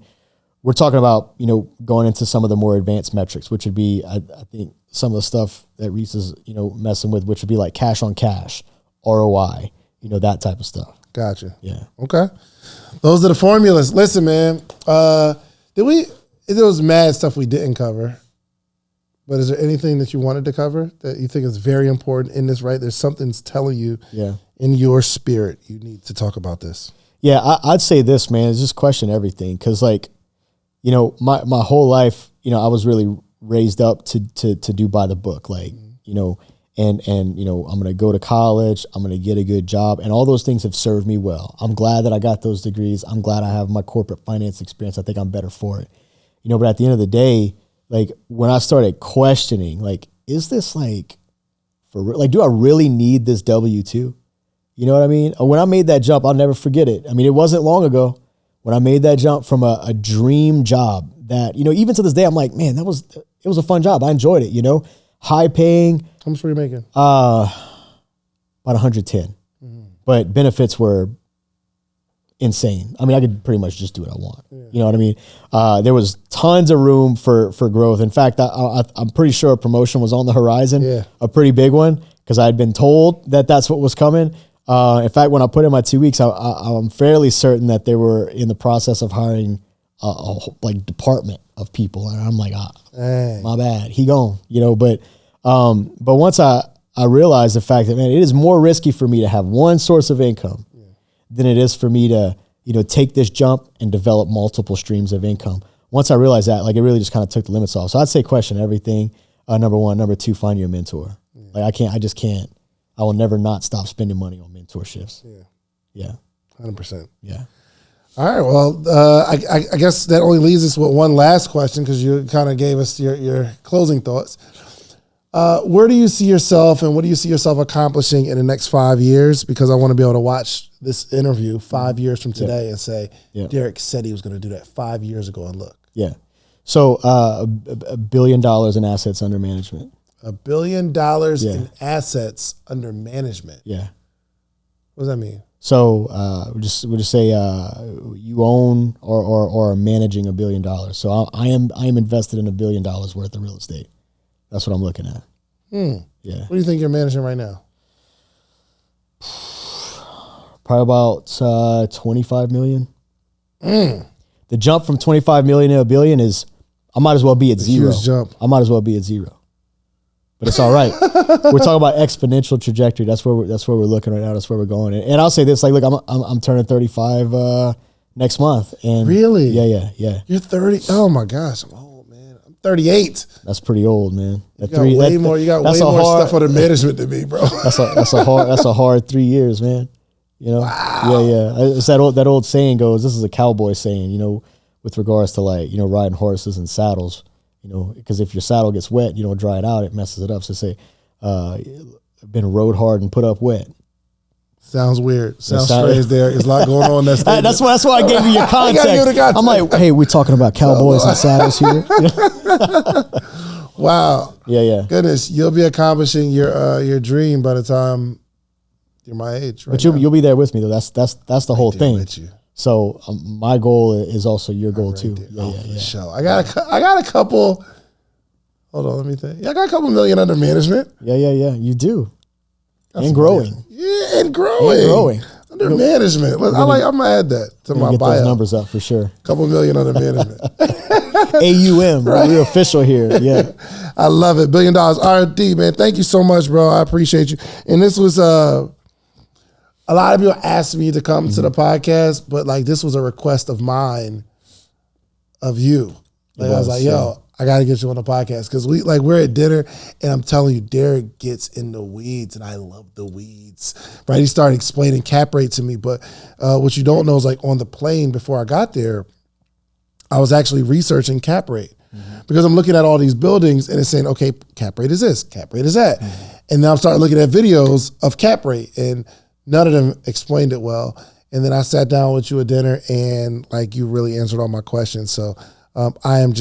S2: we're talking about, you know, going into some of the more advanced metrics, which would be, I think, some of the stuff that Reese is, you know, messing with, which would be like cash on cash, ROI, you know, that type of stuff.
S1: Gotcha.
S2: Yeah.
S1: Okay. Those are the formulas. Listen, man, there was mad stuff we didn't cover, but is there anything that you wanted to cover that you think is very important in this, right? There's something's telling you in your spirit, you need to talk about this.
S2: Yeah. I'd say this, man, is just question everything. Cause, like, you know, my whole life, you know, I was really raised up to do by the book, like, you know, and, you know, I'm going to go to college, I'm going to get a good job, and all those things have served me well. I'm glad that I got those degrees. I'm glad I have my corporate finance experience. I think I'm better for it, you know, but at the end of the day, like, when I started questioning, like, is this, like, for real? Like, do I really need this W-2? You know what I mean? When I made that jump, I'll never forget it. I mean, it wasn't long ago when I made that jump from a dream job that, you know, even to this day, I'm like, man, it was a fun job. I enjoyed it, you know, high paying.
S1: How much were you making?
S2: About 110, but benefits were insane. I mean, I could pretty much just do what I want. You know what I mean? There was tons of room for growth. In fact, I'm pretty sure a promotion was on the horizon, a pretty big one, because I had been told that that's what was coming. In fact, when I put in my 2 weeks, I'm fairly certain that they were in the process of hiring a whole, like, department of people, and I'm like, my bad, he gone, you know. But once I realized the fact that, man, it is more risky for me to have one source of income than it is for me to, you know, take this jump and develop multiple streams of income. Once I realized that, like, it really just kind of took the limits off. So I'd say question everything. Number one. Number two, find your mentor. Like, I just can't. I will never not stop spending money on mentorships. Yeah.
S1: 100%.
S2: Yeah.
S1: All right. Well, I guess that only leaves us with one last question, because you kind of gave us your closing thoughts. Where do you see yourself, and what do you see yourself accomplishing in the next 5 years? Because I want to be able to watch this interview 5 years from today and say, Derik said he was going to do that 5 years ago, and look. Yeah.
S2: So $1 billion in assets under management.
S1: $1 billion in assets under management.
S2: Yeah.
S1: What does that mean?
S2: So we'll just say you own or are managing $1 billion. So I am invested in $1 billion worth of real estate. That's what I'm looking at. Yeah.
S1: What do you think you're managing right now?
S2: Probably about 25 million. The jump from 25 million to $1 billion is, I might as well be at zero.
S1: Huge jump.
S2: I might as well be at zero. But it's all right. We're talking about exponential trajectory. That's where we're looking right now. That's where we're going. And I'll say this: like, look, I'm turning 35 next month. And
S1: really?
S2: Yeah.
S1: You're 30. Oh my gosh, I'm old, man. I'm 38.
S2: That's pretty old, man.
S1: You got way more stuff under management than me, bro.
S2: That's a hard 3 years, man. You know?
S1: Wow.
S2: Yeah. It's that old saying goes. This is a cowboy saying, you know, with regards to, like, you know, riding horses and saddles. You know, because if your saddle gets wet, you don't dry it out, it messes it up. So say, been rode hard and put up wet.
S1: Sounds weird. Sounds strange there. There's a lot going on in that statement.
S2: That's why I gave you your context. I'm like, hey, we're talking about cowboys and saddles here.
S1: Wow.
S2: Yeah.
S1: Goodness, you'll be accomplishing your dream by the time you're my age, right?
S2: But you'll be there with me though. That's the whole thing.
S1: With you.
S2: So my goal is also your goal too.
S1: For sure. I got a couple. Hold on, let me think. I got a couple million under management.
S2: Yeah. You do. And growing.
S1: Yeah, and growing. Under management. I'm gonna add that to my
S2: get
S1: bio.
S2: those numbers up for sure.
S1: Couple million under management.
S2: AUM, right? We're official here. Yeah.
S1: I love it. $1 billion. RD, man. Thank you so much, bro. I appreciate you. And this was a lot of people asked me to come to the podcast, but like this was a request of mine of you. Like I was like, yo, I gotta get you on the podcast. Cause we're at dinner and I'm telling you, Derik gets in the weeds and I love the weeds. Right? He started explaining cap rate to me. But what you don't know is like on the plane before I got there, I was actually researching cap rate. Because I'm looking at all these buildings and it's saying, okay, cap rate is this, cap rate is that. And then I'm starting looking at videos of cap rate and none of them explained it well. And then I sat down with you at dinner and like you really answered all my questions. So I am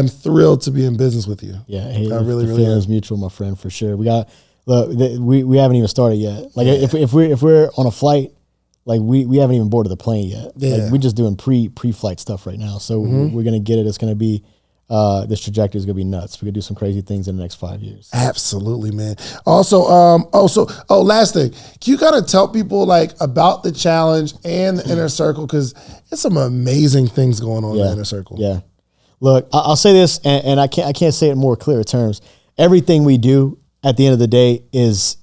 S1: thrilled to be in business with you.
S2: Yeah, hey, the feeling is mutual, my friend, for sure. We haven't even started yet. Like if we're on a flight, like we haven't even boarded the plane yet.
S1: Yeah.
S2: Like we're just doing pre-flight stuff right now. So we're gonna get it. It's gonna be this trajectory is gonna be nuts. We're gonna do some crazy things in the next 5 years.
S1: Absolutely, man. Also, last thing, can you kind of tell people like about the challenge and the inner circle? Because there's some amazing things going on in the inner circle.
S2: Yeah. Look, I'll say this, and I can't say it in more clear terms. Everything we do at the end of the day is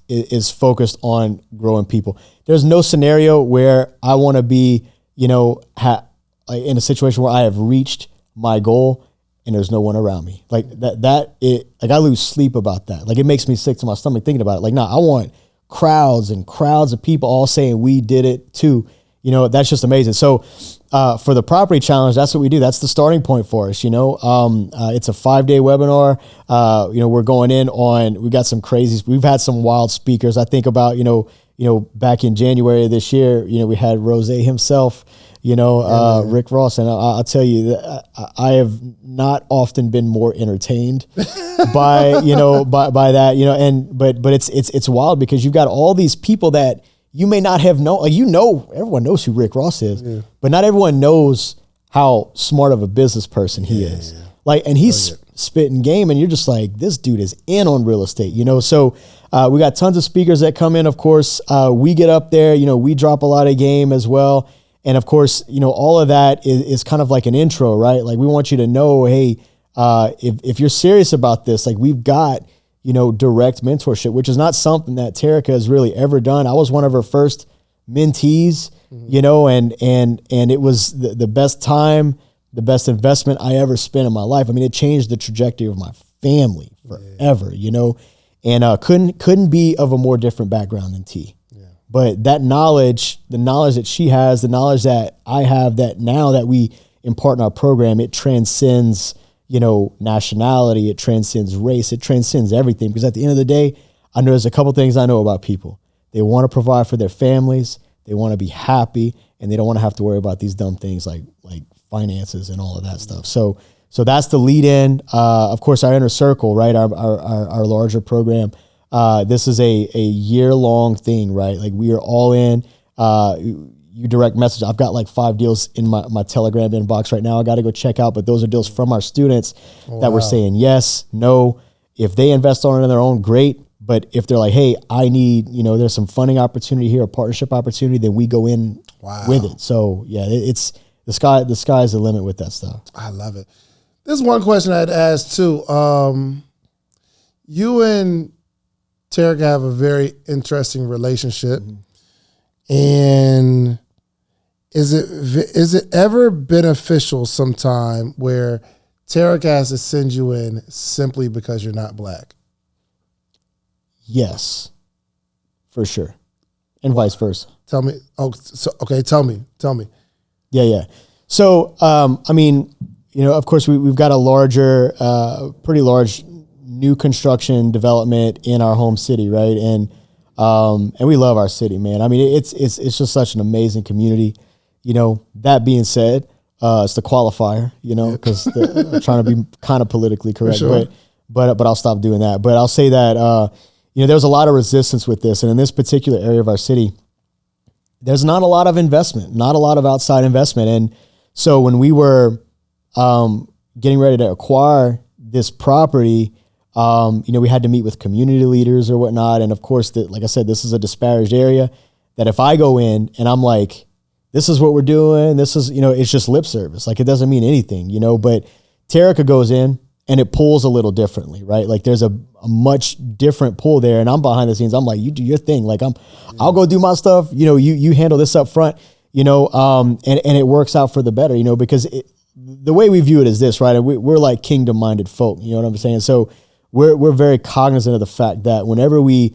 S2: focused on growing people. There's no scenario where I want to be, in a situation where I have reached my goal and there's no one around me. Like I lose sleep about that. Like it makes me sick to my stomach thinking about it. Like, I want crowds and crowds of people all saying we did it too. That's just amazing. So for the property challenge, that's what we do. That's the starting point for us. It's a 5-day webinar. We're going in on, we got some crazies. We've had some wild speakers. I think about, back in January of this year, we had Rose himself, Rick Ross. And I'll tell you, I have not often been more entertained by that, but it's wild because you've got all these people that you may not have known, everyone knows who Rick Ross is, but not everyone knows how smart of a business person he is. Yeah. And he's spitting game and you're just like, this dude is in on real estate, So we got tons of speakers that come in, of course. We get up there, we drop a lot of game as well. And of course, all of that is kind of like an intro, right? Like we want you to know, hey, if you're serious about this, like we've got, direct mentorship, which is not something that Terica has really ever done. I was one of her first mentees, and it was the best time, the best investment I ever spent in my life. I mean, it changed the trajectory of my family forever, and couldn't be of a more different background than T. Yeah. But that knowledge, the knowledge that she has, the knowledge that I have, that now that we impart in our program, it transcends nationality, it transcends race, it transcends everything. Because at the end of the day, I know there's a couple things I know about people. They want to provide for their families, they want to be happy, and they don't want to have to worry about these dumb things like finances and all of that stuff. So that's the lead in. Of course, our inner circle, right? Our larger program. This is a year-long thing, right? Like we are all in. You direct message. I've got like 5 deals in my Telegram inbox right now. I got to go check out, but those are deals from our students that were saying yes, no. If they invest on it on their own, great. But if they're like, hey, I need, there's some funding opportunity here, a partnership opportunity, then we go in with it. So yeah, it's the sky's the limit with that stuff. I
S1: love it. There's one question I'd ask too. You and Terica have a very interesting relationship, and is it ever beneficial sometime where Terica has to send you in simply because you're not black?
S2: Yes, for sure, and vice versa.
S1: Tell me. Okay. Tell me.
S2: Yeah. So, of course, we've got a larger, pretty large new construction development in our home city, right? And And we love our city, man. I mean, it's just such an amazing community. You know, that being said, it's the qualifier, you know, because I'm trying to be kind of politically correct,
S1: sure.
S2: but I'll stop doing that. But I'll say that, you know, there was a lot of resistance with this. And in this particular area of our city, there's not a lot of investment, not a lot of outside investment. And so when we were getting ready to acquire this property, you know, we had to meet with community leaders or whatnot. And of course, like I said, this is a disparaged area that if I go in and I'm like, this is what we're doing, this is, you know, it's just lip service. Like, it doesn't mean anything, you know, but Terica goes in and it pulls a little differently, right? Like, there's a much different pull there. And I'm behind the scenes. I'm like, you do your thing. Like, I'll go do my stuff. You know, you handle this up front, you know, and it works out for the better, you know, because the way we view it is this, right? And we're like kingdom minded folk, you know what I'm saying? So we're very cognizant of the fact that whenever we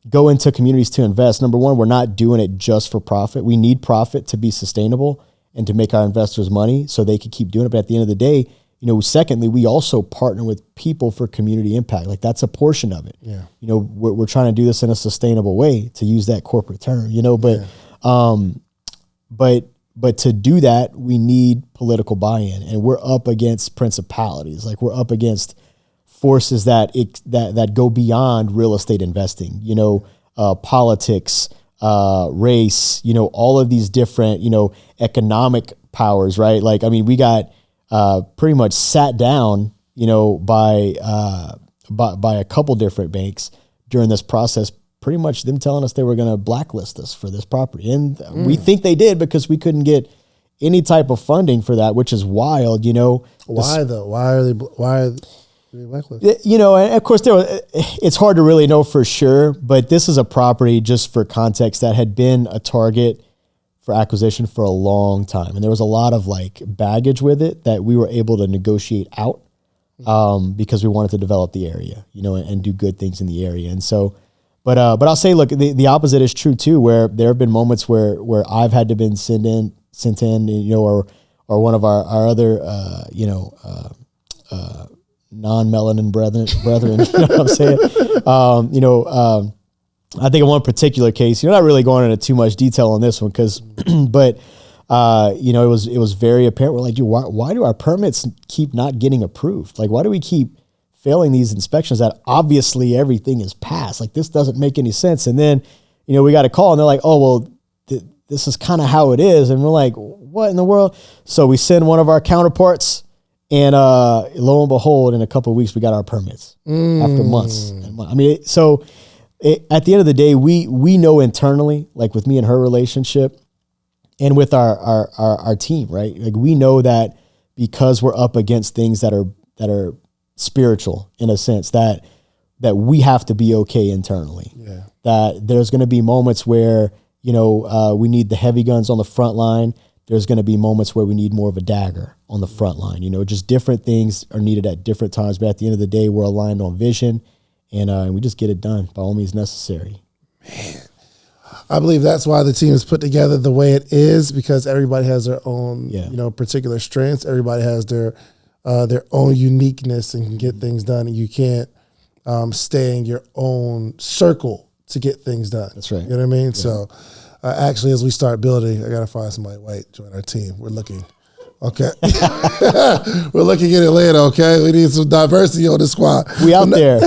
S2: go into communities to invest, number one, we're not doing it just for profit. We need profit to be sustainable and to make our investors money so they can keep doing it. But at the end of the day, you know, secondly, we also partner with people for community impact. Like, that's a portion of it. Yeah. You know, we're trying to do this in a sustainable way, to use that corporate term, you know, but to do that, we need political buy-in, and we're up against principalities. Like, we're up against forces that go beyond real estate investing, you know, politics, race, you know, all of these different, you know, economic powers, right? Like, I mean, we got pretty much sat down, you know, by a couple different banks during this process, pretty much them telling us they were going to blacklist us for this property. And we think they did because we couldn't get any type of funding for that, which is wild, you know.
S1: Why though? Why are they blacklisted?
S2: You know, and of course it's hard to really know for sure, but this is a property, just for context, that had been a target for acquisition for a long time. And there was a lot of like baggage with it that we were able to negotiate out because we wanted to develop the area, you know, and do good things in the area. And so, but I'll say, look, the opposite is true too, where there have been moments where I've had to been sent in, you know, or one of our other, you know, non-melanin brethren, you know what I'm saying? You know, I think in one particular case, you're not really going into too much detail on this one, because, but you know, it was very apparent. We're like, dude, why do our permits keep not getting approved? Like, why do we keep failing these inspections that obviously everything is passed? Like, this doesn't make any sense. And then, you know, we got a call and they're like, oh, well, this is kind of how it is. And we're like, what in the world? So we send one of our counterparts, and lo and behold, in a couple of weeks, we got our permits after months. I mean, so at the end of the day, we know internally, like with me and her relationship and with our team, right? Like, we know that because we're up against things that are spiritual, in a sense, that we have to be okay internally. Yeah. That there's going to be moments where, you know, we need the heavy guns on the front line. There's going to be moments where we need more of a dagger on the front line. You know, just different things are needed at different times. But at the end of the day, we're aligned on vision, and we just get it done by all means necessary.
S1: Man, I believe that's why the team is put together the way it is, because everybody has their own, you know, particular strengths. Everybody has their own uniqueness and can get things done. And you can't stay in your own circle to get things done. That's right. You know what I mean? Yeah. So actually, as we start building, I got to find somebody white, join our team. We're looking. Okay. We're looking at Atlanta, okay? We need some diversity on the squad.
S2: We out there.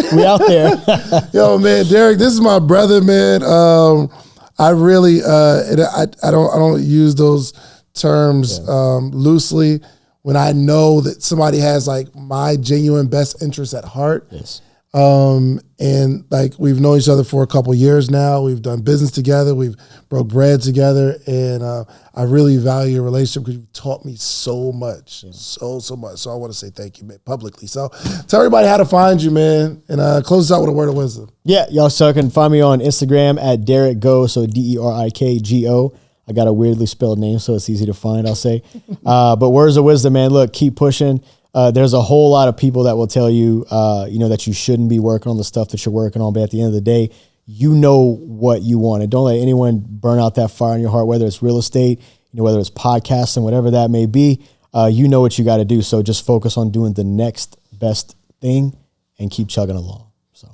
S1: Yo, man, Derik, this is my brother, man. I really, I don't use those terms loosely when I know that somebody has like my genuine best interest at heart. Yes. And like, we've known each other for a couple years now. We've done business together. We've broke bread together. And I really value your relationship because you've taught me so much, so much. So I want to say thank you, man, publicly. So tell everybody how to find you, man, and close us out with a word of wisdom. Yeah, y'all, so can find me on Instagram at Derik Go, so DerikGo. I got a weirdly spelled name, so it's easy to find, I'll say. But words of wisdom, man, look, keep pushing. There's a whole lot of people that will tell you, you know, that you shouldn't be working on the stuff that you're working on. But at the end of the day, you know what you want. And don't let anyone burn out that fire in your heart, whether it's real estate, you know, whether it's podcasting, whatever that may be. You know what you got to do. So just focus on doing the next best thing and keep chugging along. So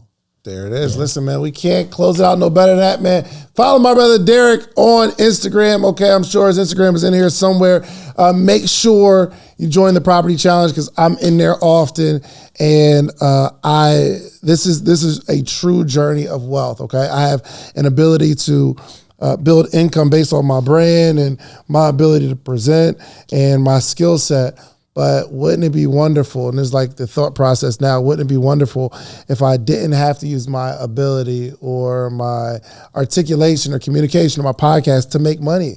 S1: There it is. Listen, man, we can't close it out no better than that, man. Follow my brother Derik on Instagram. Okay, I'm sure his Instagram is in here somewhere. Make sure you join the Property Challenge because I'm in there often, and this is a true journey of wealth. Okay, I have an ability to build income based on my brand and my ability to present and my skill set. But wouldn't it be wonderful, and it's like the thought process now, wouldn't it be wonderful if I didn't have to use my ability or my articulation or communication or my podcast to make money?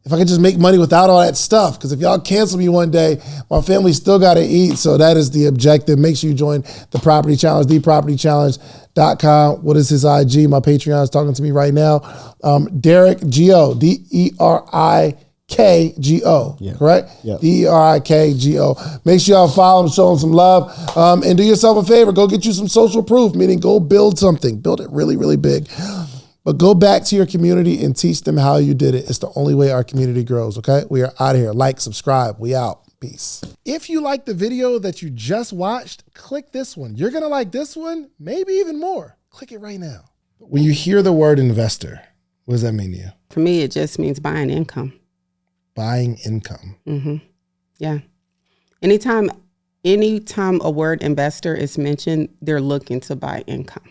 S1: If I could just make money without all that stuff, because if y'all cancel me one day, my family still got to eat. So that is the objective. Make sure you join the Property Challenge, thepropertychallenge.com. What is his IG? My Patreon is talking to me right now. Derik, G-O, D-E-R-I-K-G-O, correct?
S2: Yep.
S1: D-E-R-I-K-G-O. Make sure y'all follow him, show him some love, and do yourself a favor. Go get you some social proof, meaning go build something. Build it really, really big. But go back to your community and teach them how you did it. It's the only way our community grows, okay? We are out of here. Like, subscribe. We out. Peace. If you like the video that you just watched, click this one. You're going to like this one, maybe even more. Click it right now. When you hear the word investor, what does that mean to you?
S5: For me, it just means buying income.
S1: Buying income.
S5: Mm-hmm. Yeah. Anytime a word investor is mentioned, they're looking to buy income.